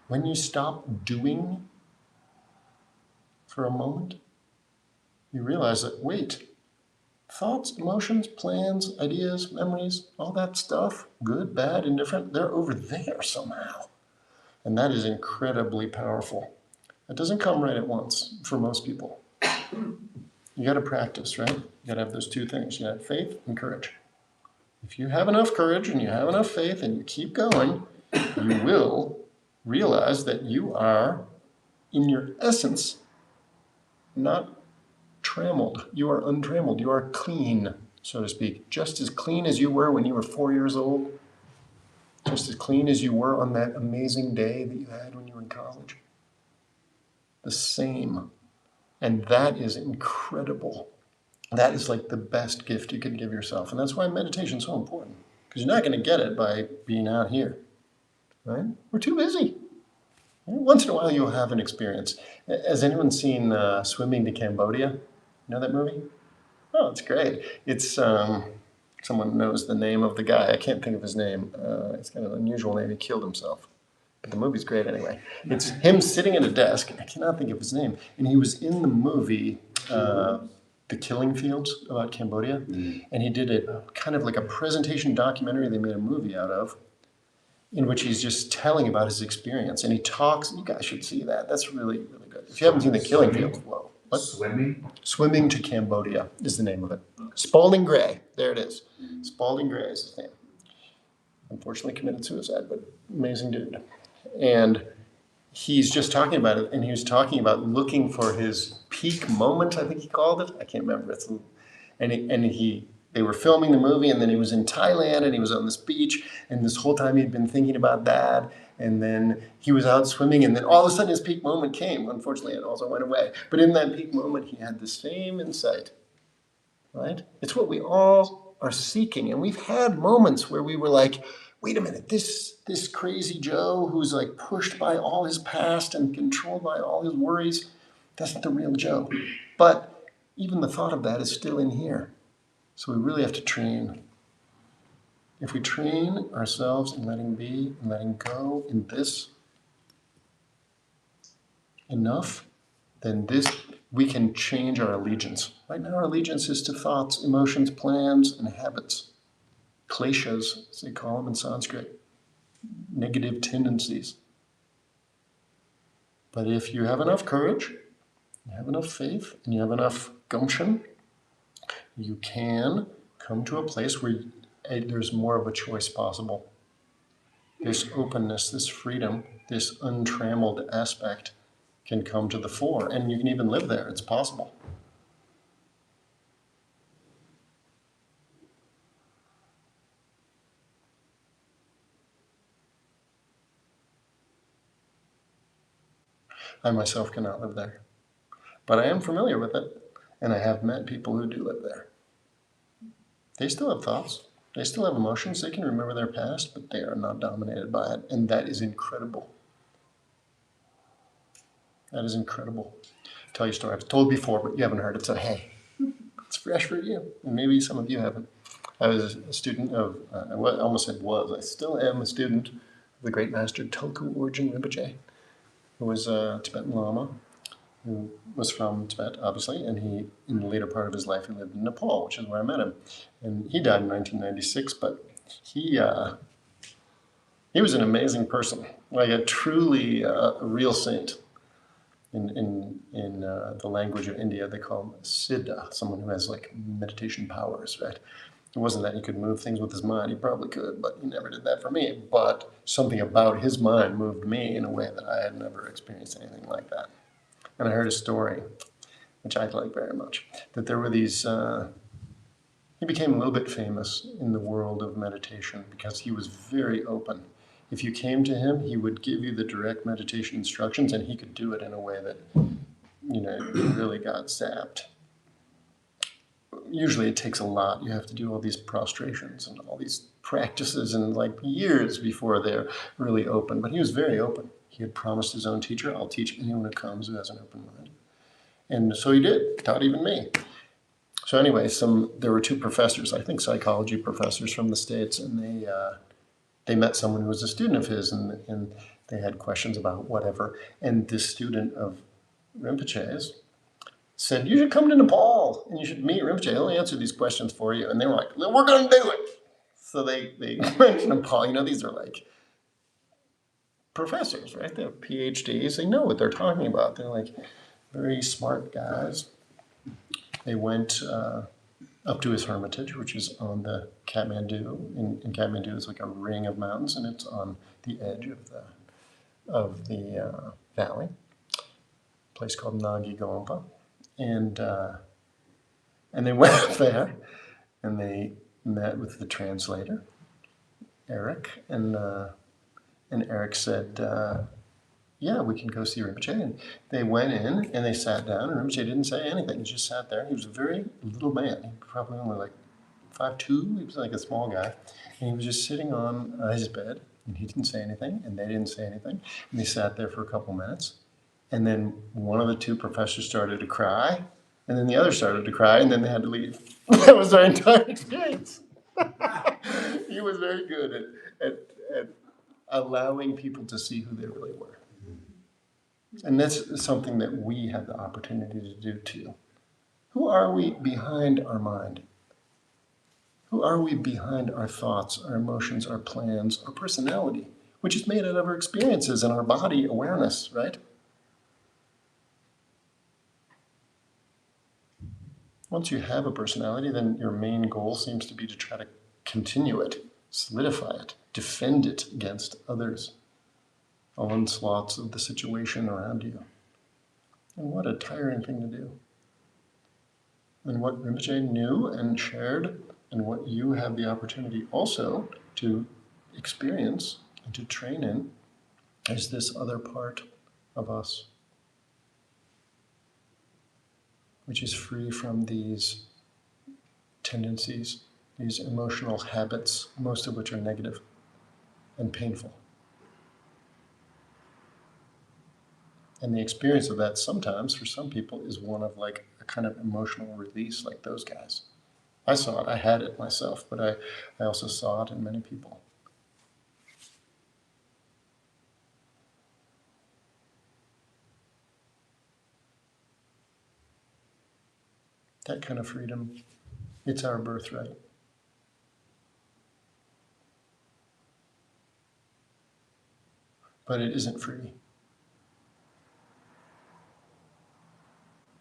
when you stop doing for a moment, you realize that, wait, thoughts, emotions, plans, ideas, memories, all that stuff, good, bad, indifferent, they're over there somehow. And that is incredibly powerful. It doesn't come right at once for most people. You got to practice, right? You got to have those two things. You got faith and courage. If you have enough courage and you have enough faith and you keep going, you will realize that you are, in your essence, not trammeled. You are untrammeled. You are clean, so to speak. Just as clean as you were when you were 4 years old. Just as clean as you were on that amazing day that you had when you were in college. The same. And that is incredible. That is like the best gift you could give yourself. And that's why meditation is so important. Because you're not going to get it by being out here. Right? We're too busy. Once in a while you'll have an experience. Has anyone seen Swimming to Cambodia? You know that movie? Oh, it's great. It's, someone knows the name of the guy. I can't think of his name. It's kind of an unusual name. He killed himself. But the movie's great anyway. It's him sitting at a desk. I cannot think of his name. And he was in the movie The Killing Fields about Cambodia. And he did a kind of like a presentation documentary they made a movie out of, in which he's just telling about his experience. And he talks, you guys should see that. That's really, really good. If you haven't seen The Killing Fields, whoa. What? Swimming? Swimming to Cambodia is the name of it. Spalding Gray, there it is. Spalding Gray is his name. Unfortunately committed suicide, but amazing dude. And he's just talking about it, and he was talking about looking for his peak moment, I think he called it. I can't remember. They were filming the movie, and then he was in Thailand, and he was on this beach, and this whole time he'd been thinking about that. And then he was out swimming, and then all of a sudden his peak moment came. Unfortunately, it also went away. But in that peak moment, he had the same insight, right? It's what we all are seeking. And we've had moments where we were like, wait a minute, this crazy Joe who's like pushed by all his past and controlled by all his worries, that's not the real Joe. But even the thought of that is still in here. So we really have to train. If we train ourselves in letting be and letting go in this enough, then we can change our allegiance. Right now our allegiance is to thoughts, emotions, plans, and habits. Kleshas, as they call them in Sanskrit. Negative tendencies. But if you have enough courage, you have enough faith, and you have enough gumption, you can come to a place where there's more of a choice possible. This openness, this freedom, this untrammeled aspect can come to the fore, and you can even live there. It's possible. I myself cannot live there, but I am familiar with it, and I have met people who do live there. They still have thoughts. They still have emotions. They can remember their past, but they are not dominated by it. And that is incredible. That is incredible. I'll tell you a story I've told before, but you haven't heard it, so hey, it's fresh for you. And maybe some of you haven't. I was a student of, I almost said was, I still am a student of the great master Tulku Urgyen Rinpoche, who was a Tibetan Lama, who was from Tibet, obviously, and he, in the later part of his life, he lived in Nepal, which is where I met him. And he died in 1996, but he was an amazing person, like a truly a real saint. In the language of India, they call him Siddha, someone who has like meditation powers, right? It wasn't that he could move things with his mind, he probably could, but he never did that for me. But something about his mind moved me in a way that I had never experienced anything like that. And I heard a story, which I like very much, that there were these, he became a little bit famous in the world of meditation because he was very open. If you came to him, he would give you the direct meditation instructions, and he could do it in a way that, you really got zapped. Usually it takes a lot. You have to do all these prostrations and all these practices and like years before they're really open. But he was very open. He had promised his own teacher, I'll teach anyone who comes who has an open mind. And so he did, taught even me. So anyway, there were two professors, I think psychology professors from the States, and they met someone who was a student of his, and they had questions about whatever. And this student of Rinpoche's said, you should come to Nepal, and you should meet Rinpoche. He'll answer these questions for you. And they were like, we're going to do it. So they went to Nepal. These are like professors, right? They have PhDs. They know what they're talking about. They're like very smart guys. They went, up to his hermitage, which is on the Kathmandu. In Kathmandu, it's like a ring of mountains, and it's on the edge of the valley. A place called Nagi Gompa, and they went up there, and they met with the translator, Eric, and Eric said, "Yeah, we can go see Rinpoche." And they went in and they sat down, and Rinpoche didn't say anything. He just sat there. He was a very little man. He probably only like 5'2". He was like a small guy, and he was just sitting on his bed, and he didn't say anything, and they didn't say anything, and they sat there for a couple minutes, and then one of the two professors started to cry, and then the other started to cry, and then they had to leave. That was our entire experience. He was very good at allowing people to see who they really were. And that's something that we have the opportunity to do too. Who are we behind our mind? Who are we behind our thoughts, our emotions, our plans, our personality, which is made out of our experiences and our body awareness, right? Once you have a personality, then your main goal seems to be to try to continue it, solidify it, defend it against others, onslaughts of the situation around you. And what a tiring thing to do. And what Rinpoche knew and shared, and what you have the opportunity also to experience and to train in, is this other part of us, which is free from these tendencies, these emotional habits, most of which are negative and painful. And the experience of that sometimes, for some people, is one of like a kind of emotional release, like those guys. I saw it, I had it myself, but I also saw it in many people. That kind of freedom, it's our birthright. But it isn't free.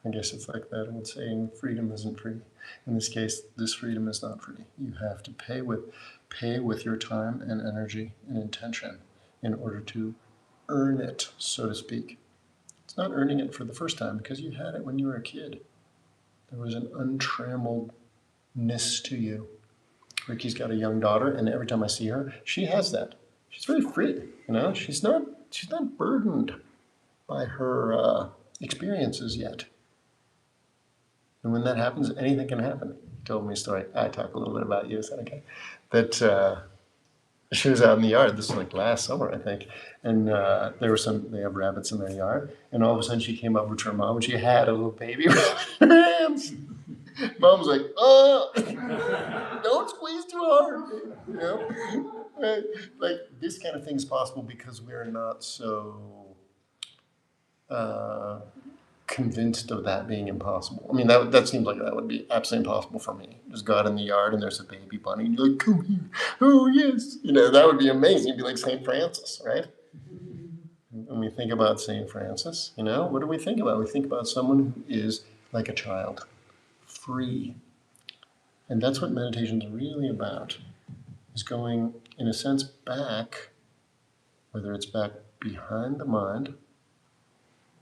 I guess it's like that old saying, freedom isn't free. In this case, this freedom is not free. You have to pay with your time and energy and intention in order to earn it, so to speak. It's not earning it for the first time because you had it when you were a kid. There was an untrammeledness to you. Ricky's got a young daughter, and every time I see her, she has that. She's very free, you know. She's not burdened by her experiences yet. And when that happens, anything can happen. He told me a story. I talk a little bit about you. Is that okay? That she was out in the yard. This was like last summer, I think. And they have rabbits in their yard. And all of a sudden, she came up to her mom, and she had a little baby rabbit in her hands. Mom was like, "Oh, don't squeeze too hard." You know, like this kind of thing is possible because we are not so convinced of that being impossible. I mean, that seems like that would be absolutely impossible for me. Just go out in the yard and there's a baby bunny, and you're like, "Come here, oh yes," you know, that would be amazing. It'd be like St. Francis, right? When we think about St. Francis, you know, what do we think about? We think about someone who is like a child, free. And that's what meditation is really about, is going, in a sense, back, whether it's back behind the mind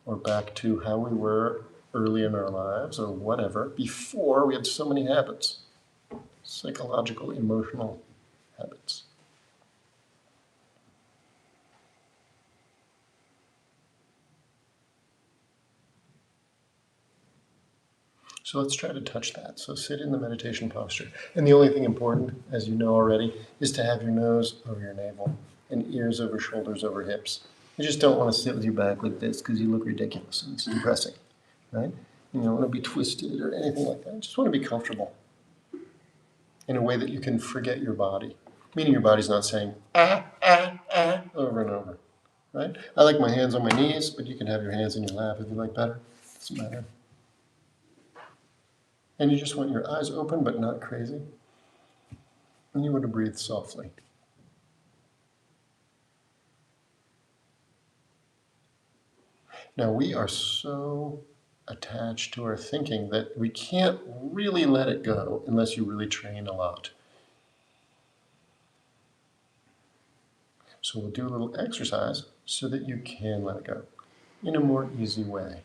or back to how we were early in our lives or whatever, before we had so many habits, psychological, emotional habits. So let's try to touch that. So sit in the meditation posture. And the only thing important, as you know already, is to have your nose over your navel and ears over shoulders over hips. You just don't want to sit with your back like this because you look ridiculous and it's depressing, right? You don't want to be twisted or anything like that. You just want to be comfortable in a way that you can forget your body, meaning your body's not saying, over and over, right? I like my hands on my knees, but you can have your hands in your lap if you like better. Doesn't matter. And you just want your eyes open but not crazy. And you want to breathe softly. Now we are so attached to our thinking that we can't really let it go unless you really train a lot. So we'll do a little exercise so that you can let it go in a more easy way.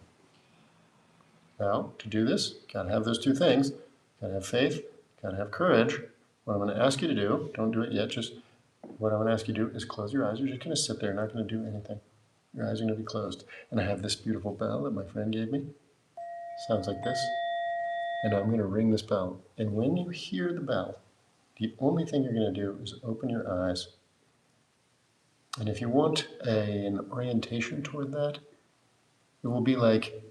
Now, to do this, gotta have those two things. Gotta have faith, gotta have courage. What I'm gonna ask you to do, don't do it yet, just what I'm gonna ask you to do is close your eyes. You're just gonna sit there, not gonna do anything. Your eyes are gonna be closed. And I have this beautiful bell that my friend gave me. Sounds like this. And I'm gonna ring this bell. And when you hear the bell, the only thing you're gonna do is open your eyes. And if you want an orientation toward that, it will be like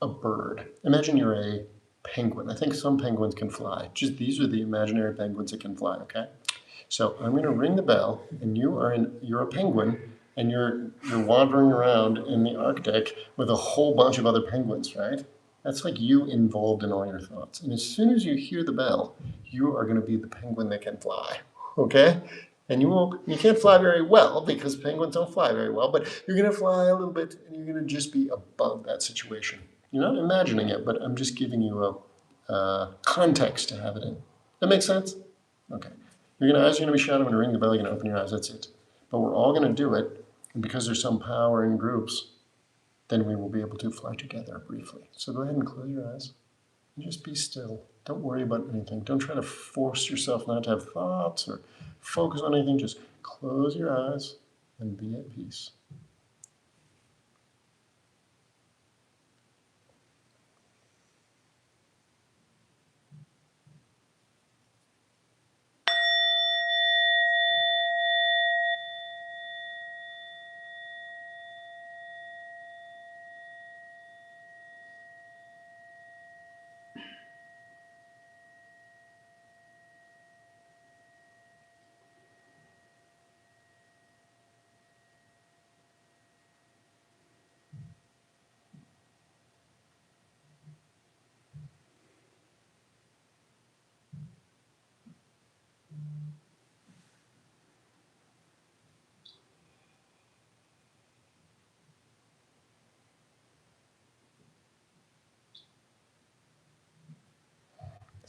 a bird. Imagine you're a penguin. I think some penguins can fly. Just these are the imaginary penguins that can fly, okay? So I'm going to ring the bell, and you're a penguin, and you're wandering around in the Arctic with a whole bunch of other penguins, right? That's like you involved in all your thoughts. And as soon as you hear the bell, you are going to be the penguin that can fly, okay? And you can't fly very well because penguins don't fly very well, but you're going to fly a little bit, and you're going to just be above that situation. You're not imagining it, but I'm just giving you a context to have it in. That makes sense? Okay. Your eyes are going to be shut. I'm going to ring the bell. You're going to open your eyes. That's it. But we're all going to do it. And because there's some power in groups, then we will be able to fly together briefly. So go ahead and close your eyes and just be still. Don't worry about anything. Don't try to force yourself not to have thoughts or focus on anything. Just close your eyes and be at peace.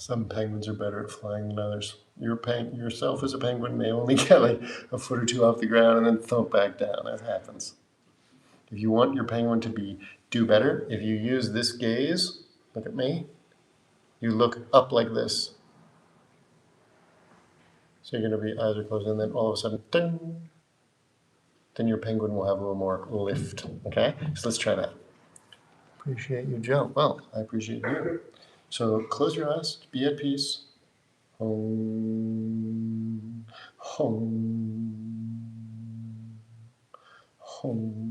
Some penguins are better at flying than others. Yourself as a penguin may only get like a foot or two off the ground and then thump back down. That happens. If you want your penguin to do better, if you use this gaze, look at me, you look up like this. So you're going to be eyes are closed, and then all of a sudden, ding, then your penguin will have a little more lift. Okay? So let's try that. Appreciate you, Joe. Well, I appreciate you. So close your eyes, be at peace. Home, home, home.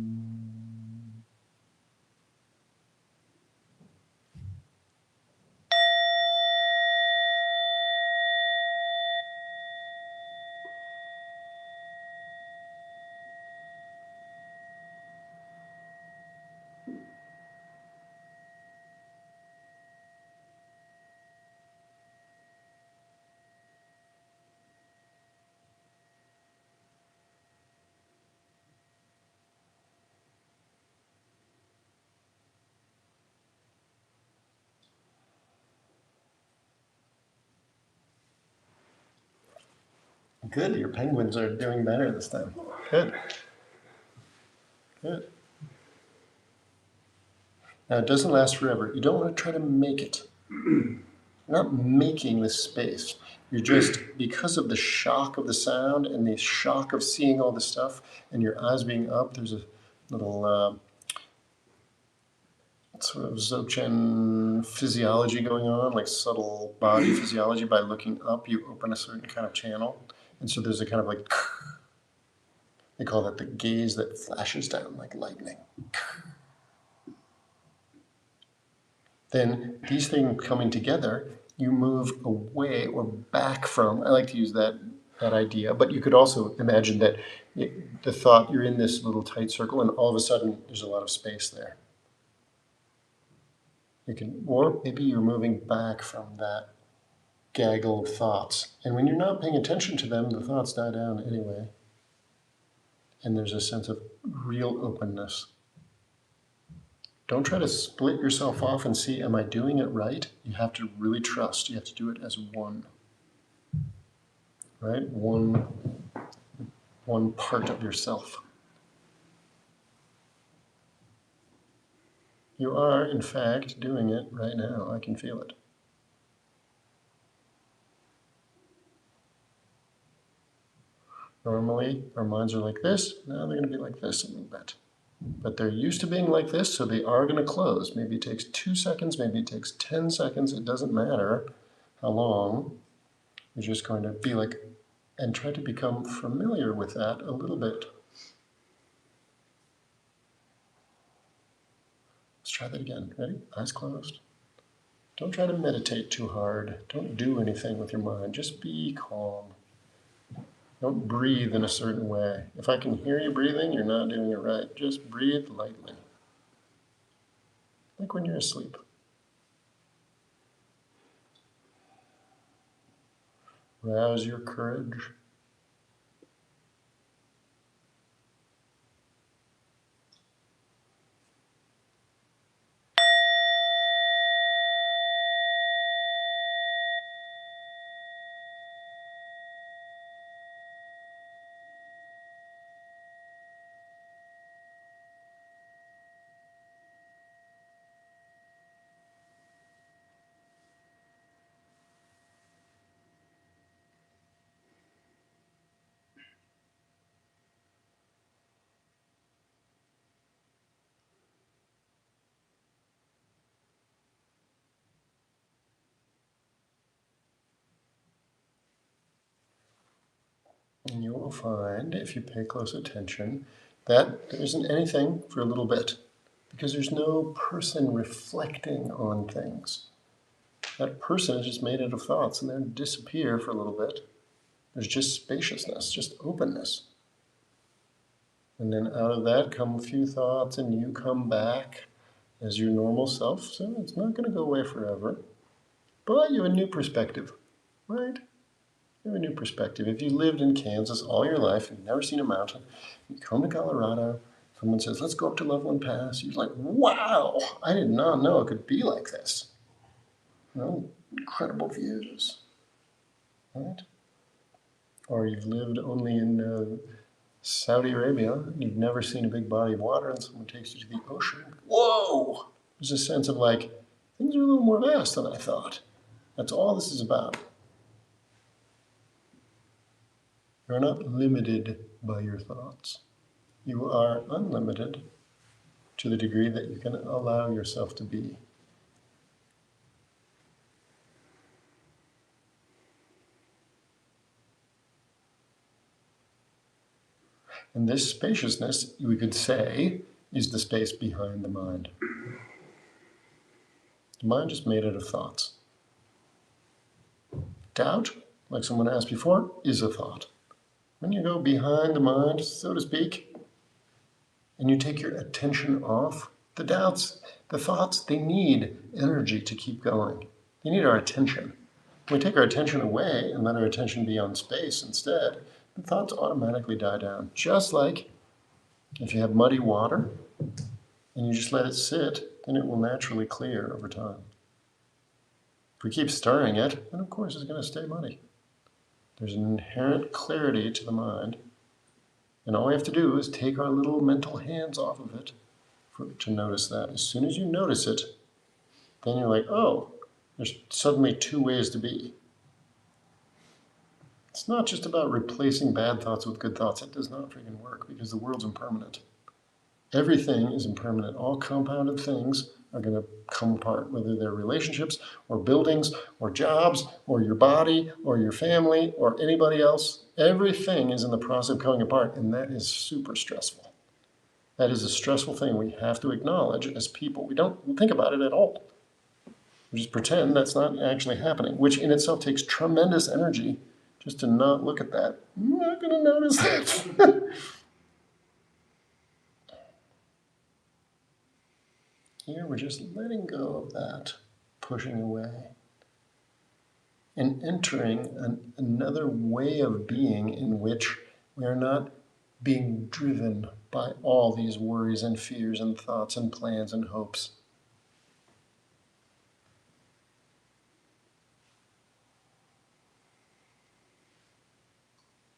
Good, your penguins are doing better this time. Good. Good. Now, it doesn't last forever. You don't want to try to make it. You're not making this space. You're just, because of the shock of the sound and the shock of seeing all this stuff and your eyes being up, there's a little sort of Dzogchen physiology going on, like subtle body physiology. By looking up, you open a certain kind of channel. And so there's a kind of like, they call that the gaze that flashes down like lightning. Then these things coming together, you move away or back from, I like to use that idea, but you could also imagine that the thought, you're in this little tight circle and all of a sudden there's a lot of space there. Or maybe you're moving back from that gaggle of thoughts. And when you're not paying attention to them, the thoughts die down anyway. And there's a sense of real openness. Don't try to split yourself off and see, am I doing it right? You have to really trust. You have to do it as one, right? One part of yourself. You are, in fact, doing it right now. I can feel it. Normally, our minds are like this. Now they're going to be like this a little bit. But they're used to being like this, so they are going to close. Maybe it takes 2 seconds, maybe it takes 10 seconds. It doesn't matter how long. You're just going to be like, and try to become familiar with that a little bit. Let's try that again. Ready? Eyes closed. Don't try to meditate too hard. Don't do anything with your mind. Just be calm. Don't breathe in a certain way. If I can hear you breathing, you're not doing it right. Just breathe lightly. Like when you're asleep. Rouse your courage. And you will find, if you pay close attention, that there isn't anything for a little bit. Because there's no person reflecting on things. That person is just made out of thoughts and then disappear for a little bit. There's just spaciousness, just openness. And then out of that come a few thoughts and you come back as your normal self. So it's not going to go away forever. But you have a new perspective, right? You have a new perspective. If you lived in Kansas all your life and you've never seen a mountain, you come to Colorado, someone says, let's go up to Loveland Pass. You're like, wow, I did not know it could be like this. You know, incredible views, right? Or you've lived only in Saudi Arabia, and you've never seen a big body of water, and someone takes you to the ocean. Whoa! There's a sense of like, things are a little more vast than I thought. That's all this is about. You're not limited by your thoughts. You are unlimited to the degree that you can allow yourself to be. And this spaciousness, we could say, is the space behind the mind. The mind is made out of thoughts. Doubt, like someone asked before, is a thought. When you go behind the mind, so to speak, and you take your attention off, the doubts, the thoughts, they need energy to keep going. They need our attention. When we take our attention away and let our attention be on space instead, the thoughts automatically die down. Just like if you have muddy water and you just let it sit, then it will naturally clear over time. If we keep stirring it, then of course it's going to stay muddy. There's an inherent clarity to the mind, and all we have to do is take our little mental hands off of it to notice that. As soon as you notice it, then you're like, oh, there's suddenly 2 ways to be. It's not just about replacing bad thoughts with good thoughts. It does not freaking work because the world's impermanent. Everything is impermanent. All compounded things are going to come apart, whether they're relationships or buildings or jobs or your body or your family or anybody else. Everything is in the process of coming apart, and that is super stressful. That is a stressful thing we have to acknowledge as people. We don't think about it at all. We just pretend that's not actually happening, which in itself takes tremendous energy just to not look at that. I'm not going to notice that. Here we're just letting go of that, pushing away, and entering another way of being in which we are not being driven by all these worries and fears and thoughts and plans and hopes.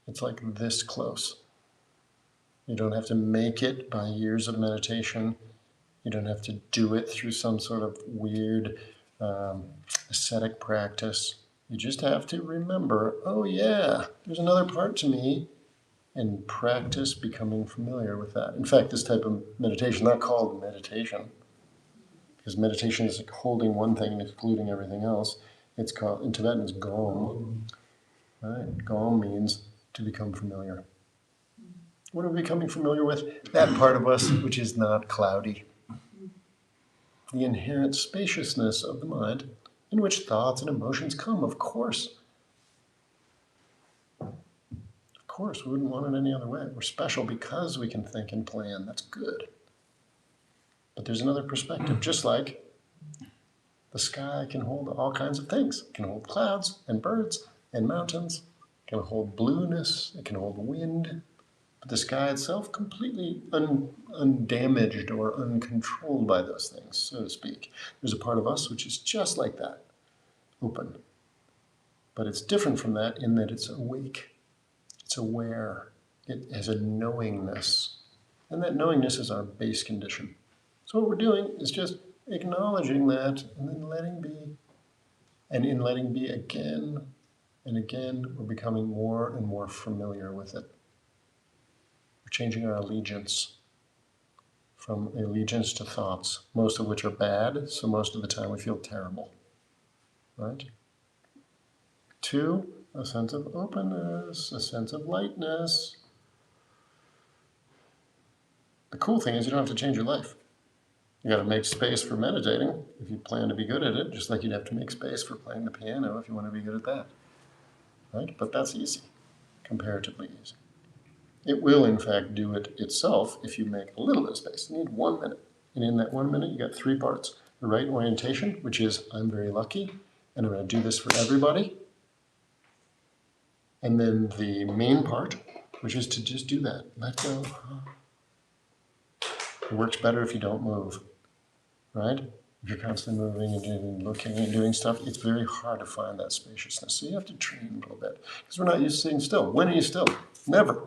It's like this close. You don't have to make it by years of meditation. You don't have to do it through some sort of weird ascetic practice. You just have to remember, oh yeah, there's another part to me, and practice becoming familiar with that. In fact, this type of meditation, not called meditation, because meditation is like holding one thing and excluding everything else. It's called, in Tibetan, it's gom. Right? Gom means to become familiar. What are we becoming familiar with? That part of us which is not cloudy. The inherent spaciousness of the mind in which thoughts and emotions come, of course. Of course, we wouldn't want it any other way. We're special because we can think and plan. That's good. But there's another perspective, just like the sky can hold all kinds of things. It can hold clouds and birds and mountains. It can hold blueness. It can hold wind. But the sky itself completely undamaged or uncontrolled by those things, so to speak. There's a part of us which is just like that, open. But it's different from that in that it's awake. It's aware. It has a knowingness. And that knowingness is our base condition. So what we're doing is just acknowledging that and then letting be. And in letting be again and again, we're becoming more and more familiar with it. We're changing our allegiance from allegiance to thoughts, most of which are bad, so most of the time we feel terrible, right? To a sense of openness, a sense of lightness. The cool thing is you don't have to change your life. You got to make space for meditating if you plan to be good at it, just like you'd have to make space for playing the piano if you want to be good at that, right? But that's easy, comparatively easy. It will, in fact, do it itself if you make a little bit of space. You need 1 minute. And in that 1 minute, you got 3 parts. The right orientation, which is, I'm very lucky, and I'm going to do this for everybody. And then the main part, which is to just do that. Let go. It works better if you don't move, right? If you're constantly moving and looking and doing stuff, it's very hard to find that spaciousness. So you have to train a little bit. Because we're not used to sitting still. When are you still? Never.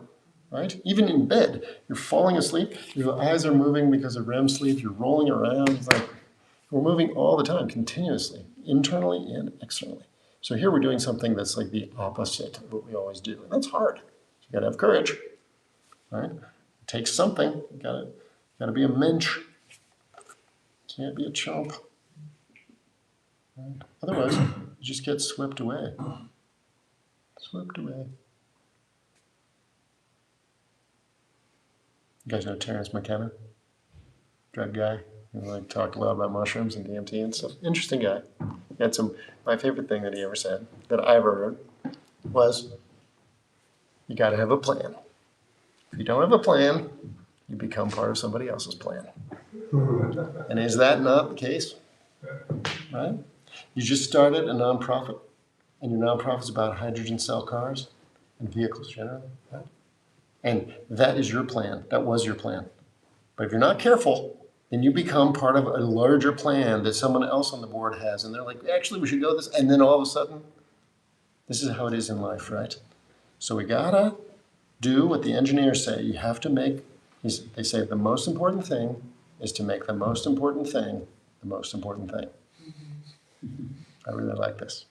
Right? Even in bed, you're falling asleep, your eyes are moving because of REM sleep, you're rolling around. It's like we're moving all the time, continuously, internally and externally. So here we're doing something that's like the opposite of what we always do. And that's hard. You gotta have courage. Right? It takes something. You gotta be a mensch. Can't be a chump. Right? Otherwise, you just get swept away. Swept away. You guys know Terence McKenna? Drug guy. He like talked a lot about mushrooms and DMT and stuff. Interesting guy. He had my favorite thing that he ever said, that I ever heard, was you gotta have a plan. If you don't have a plan, you become part of somebody else's plan. And is that not the case? Right? You just started a nonprofit, and your nonprofit's about hydrogen cell cars and vehicles generally, right? And that is your plan. That was your plan. But if you're not careful, then you become part of a larger plan that someone else on the board has. And they're like, actually, we should go this. And then all of a sudden, this is how it is in life, right? So we gotta do what the engineers say. You have to make, they say the most important thing is to make the most important thing the most important thing. I really like this.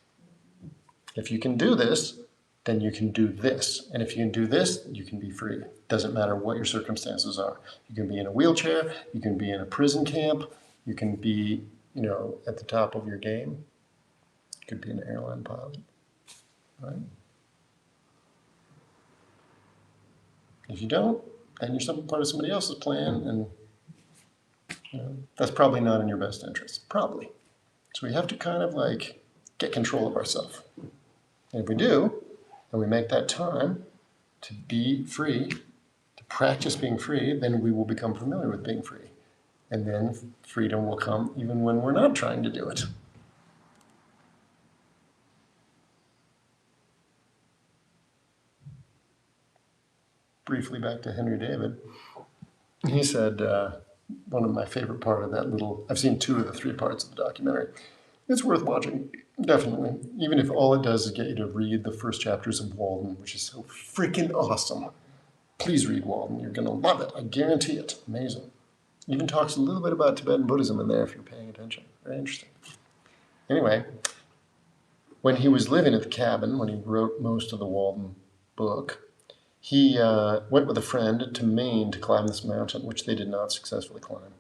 If you can do this, then you can do this. And if you can do this, you can be free. Doesn't matter what your circumstances are. You can be in a wheelchair, you can be in a prison camp, you can be, at the top of your game. You could be an airline pilot, right? If you don't, then you're part of somebody else's plan, and that's probably not in your best interest, probably. So we have to kind of like get control of ourselves. And if we do, and we make that time to be free, to practice being free, then we will become familiar with being free. And then freedom will come even when we're not trying to do it. briefly back to Henry David. He said, one of my favorite part of that little, I've seen 2 of the 3 parts of the documentary. It's worth watching, definitely. Even if all it does is get you to read the first chapters of Walden, which is so freaking awesome. Please read Walden. You're going to love it. I guarantee it. Amazing. Even talks a little bit about Tibetan Buddhism in there if you're paying attention. Very interesting. Anyway, when he was living at the cabin, when he wrote most of the Walden book, he went with a friend to Maine to climb this mountain, which they did not successfully climb.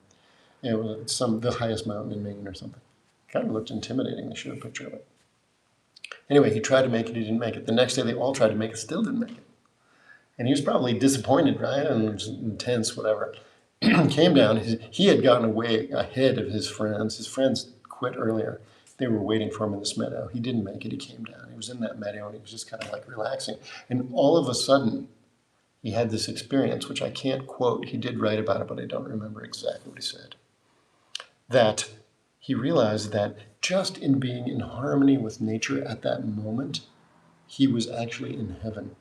It was the highest mountain in Maine or something. Kind of looked intimidating. They showed a picture of it. Anyway, he tried to make it. He didn't make it. The next day, they all tried to make it. Still didn't make it. And he was probably disappointed, right? And it was intense, whatever. Came down. He had gotten away ahead of his friends. His friends quit earlier. They were waiting for him in this meadow. He didn't make it. He came down. He was in that meadow, and he was just kind of like relaxing. And all of a sudden, he had this experience, which I can't quote. He did write about it, but I don't remember exactly what he said. That he realized that just in being in harmony with nature at that moment, he was actually in heaven.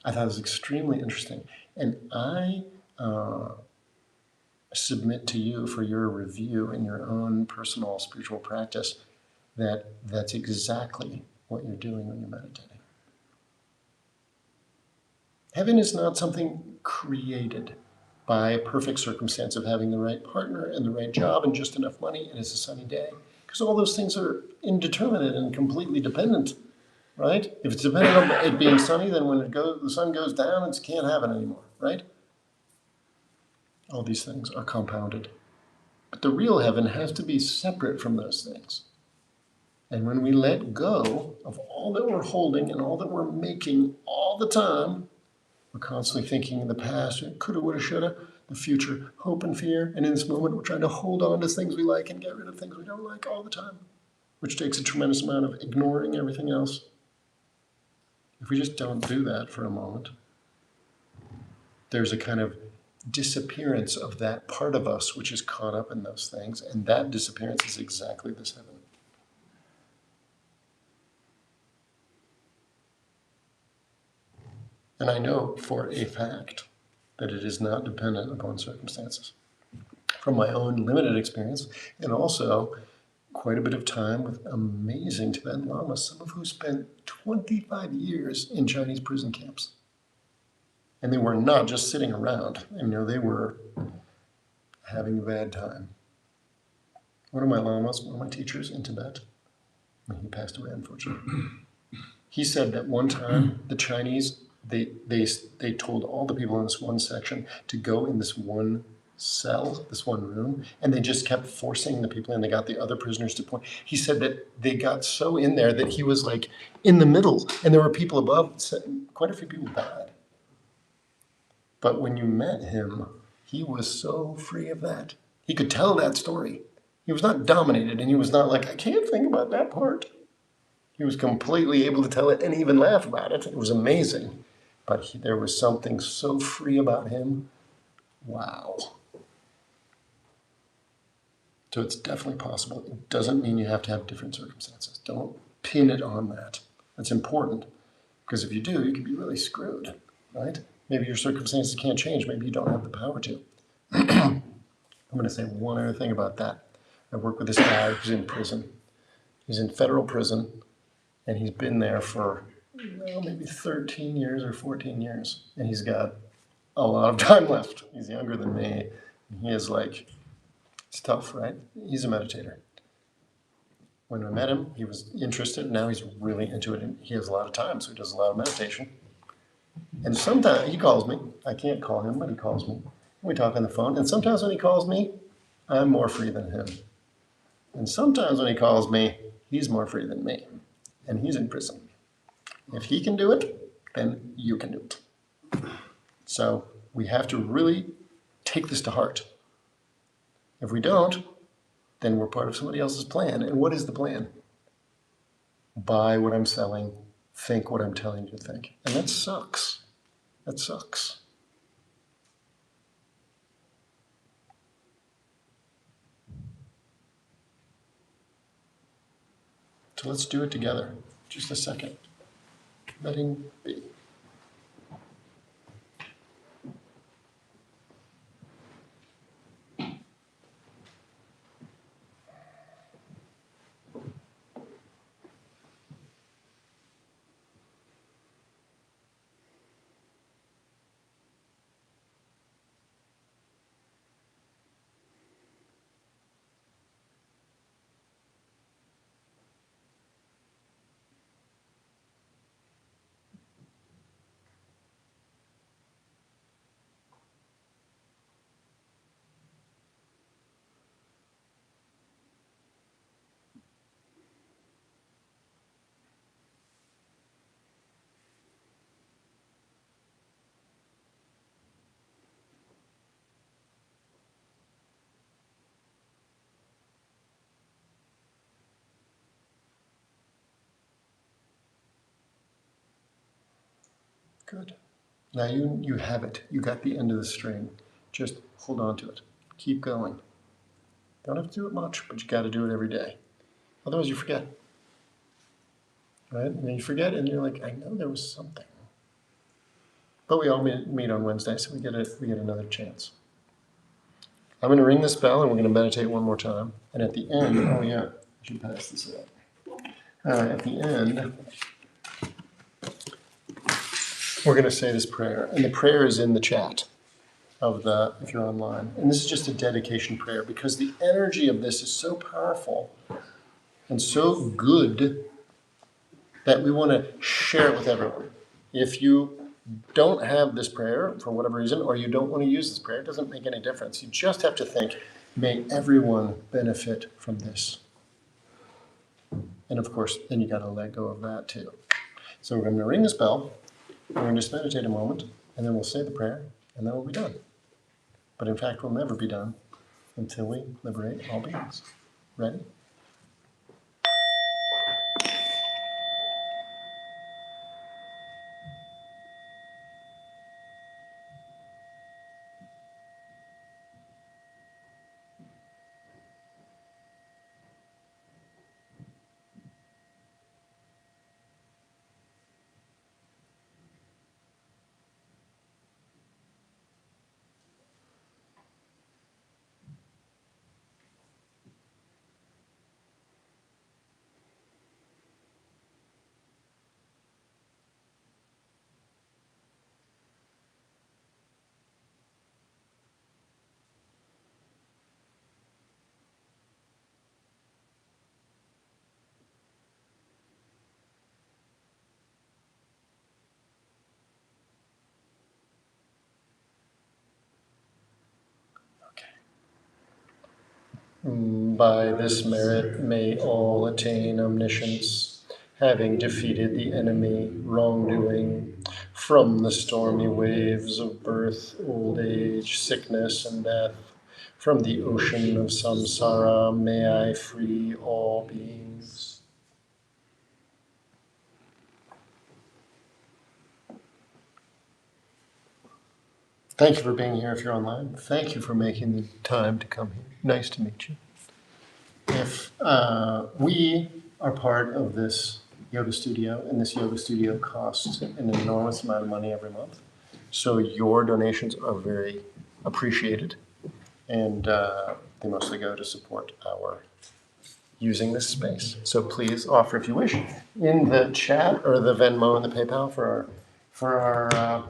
I thought it was extremely interesting. And I submit to you for your review in your own personal spiritual practice that that's exactly what you're doing when you're meditating. Heaven is not something created by a perfect circumstance of having the right partner and the right job and just enough money and it's a sunny day. Because all those things are indeterminate and completely dependent, right? If it's dependent on it being sunny, then when the sun goes down, it can't happen anymore, right? All these things are compounded. But the real heaven has to be separate from those things. And when we let go of all that we're holding and all that we're making all the time, we're constantly thinking in the past, coulda, woulda, shoulda, the future, hope and fear. And in this moment, we're trying to hold on to things we like and get rid of things we don't like all the time, which takes a tremendous amount of ignoring everything else. If we just don't do that for a moment, there's a kind of disappearance of that part of us which is caught up in those things, and that disappearance is exactly this heaven. And I know for a fact that it is not dependent upon circumstances. From my own limited experience, and also quite a bit of time with amazing Tibetan lamas, some of who spent 25 years in Chinese prison camps. And they were not just sitting around, they were having a bad time. One of my lamas, one of my teachers in Tibet, he passed away unfortunately, he said that one time the Chinese, they told all the people in this one section to go in this one cell, this one room, and they just kept forcing the people in. They got the other prisoners to point. He said that they got so in there that he was like in the middle, and there were people above. Quite a few people died. But when you met him, he was so free of that. He could tell that story. He was not dominated, and he was not like, I can't think about that part. He was completely able to tell it and even laugh about it. It was amazing. But there was something so free about him. Wow. So it's definitely possible. It doesn't mean you have to have different circumstances. Don't pin it on that. That's important. Because if you do, you can be really screwed, right? Maybe your circumstances can't change. Maybe you don't have the power to. I'm going to say one other thing about that. I work with this guy who's in prison. He's in federal prison, and he's been there for maybe 13 years or 14 years. And he's got a lot of time left. He's younger than me. He is like, it's tough, right? He's a meditator. When I met him, he was interested. Now he's really into it, and he has a lot of time, so he does a lot of meditation. And sometimes he calls me. I can't call him, but he calls me. We talk on the phone. And sometimes when he calls me, I'm more free than him. And sometimes when he calls me, he's more free than me. And he's in prison. If he can do it, then you can do it. So we have to really take this to heart. If we don't, then we're part of somebody else's plan. And what is the plan? Buy what I'm selling, think what I'm telling you to think. And that sucks. That sucks. So let's do it together. Just a second. Letting be. Good. Now you have it. You got the end of the string. Just hold on to it. Keep going. Don't have to do it much, but you got to do it every day. Otherwise, you forget. Right? And then you forget, and you're like, I know there was something. But we all meet on Wednesday, so we get another chance. I'm going to ring this bell, and we're going to meditate one more time. And at the end, oh yeah, I should pass this out. At the end, we're going to say this prayer, and the prayer is in the chat if you're online. And this is just a dedication prayer because the energy of this is so powerful and so good that we want to share it with everyone. If you don't have this prayer for whatever reason, or you don't want to use this prayer, it doesn't make any difference. You just have to think, may everyone benefit from this. And of course, then you got to let go of that too. So we're going to ring this bell, we're going to just meditate a moment, and then we'll say the prayer, and then we'll be done. But in fact, we'll never be done until we liberate all beings. Ready? By this merit may all attain omniscience, having defeated the enemy, wrongdoing, from the stormy waves of birth, old age, sickness, and death. From the ocean of samsara may I free all beings. Thank you for being here if you're online. Thank you for making the time to come here. Nice to meet you. If we are part of this yoga studio, and this yoga studio costs an enormous amount of money every month, so your donations are very appreciated, and they mostly go to support our using this space. So please offer if you wish in the chat or the Venmo and the PayPal for our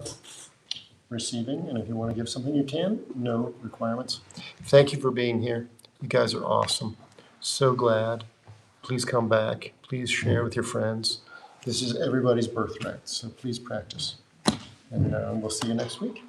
receiving, and if you want to give something, you can. No requirements. Thank you for being here. You guys are awesome. So glad. Please come back. Please share with your friends. This is everybody's birthright, so please practice. And we'll see you next week.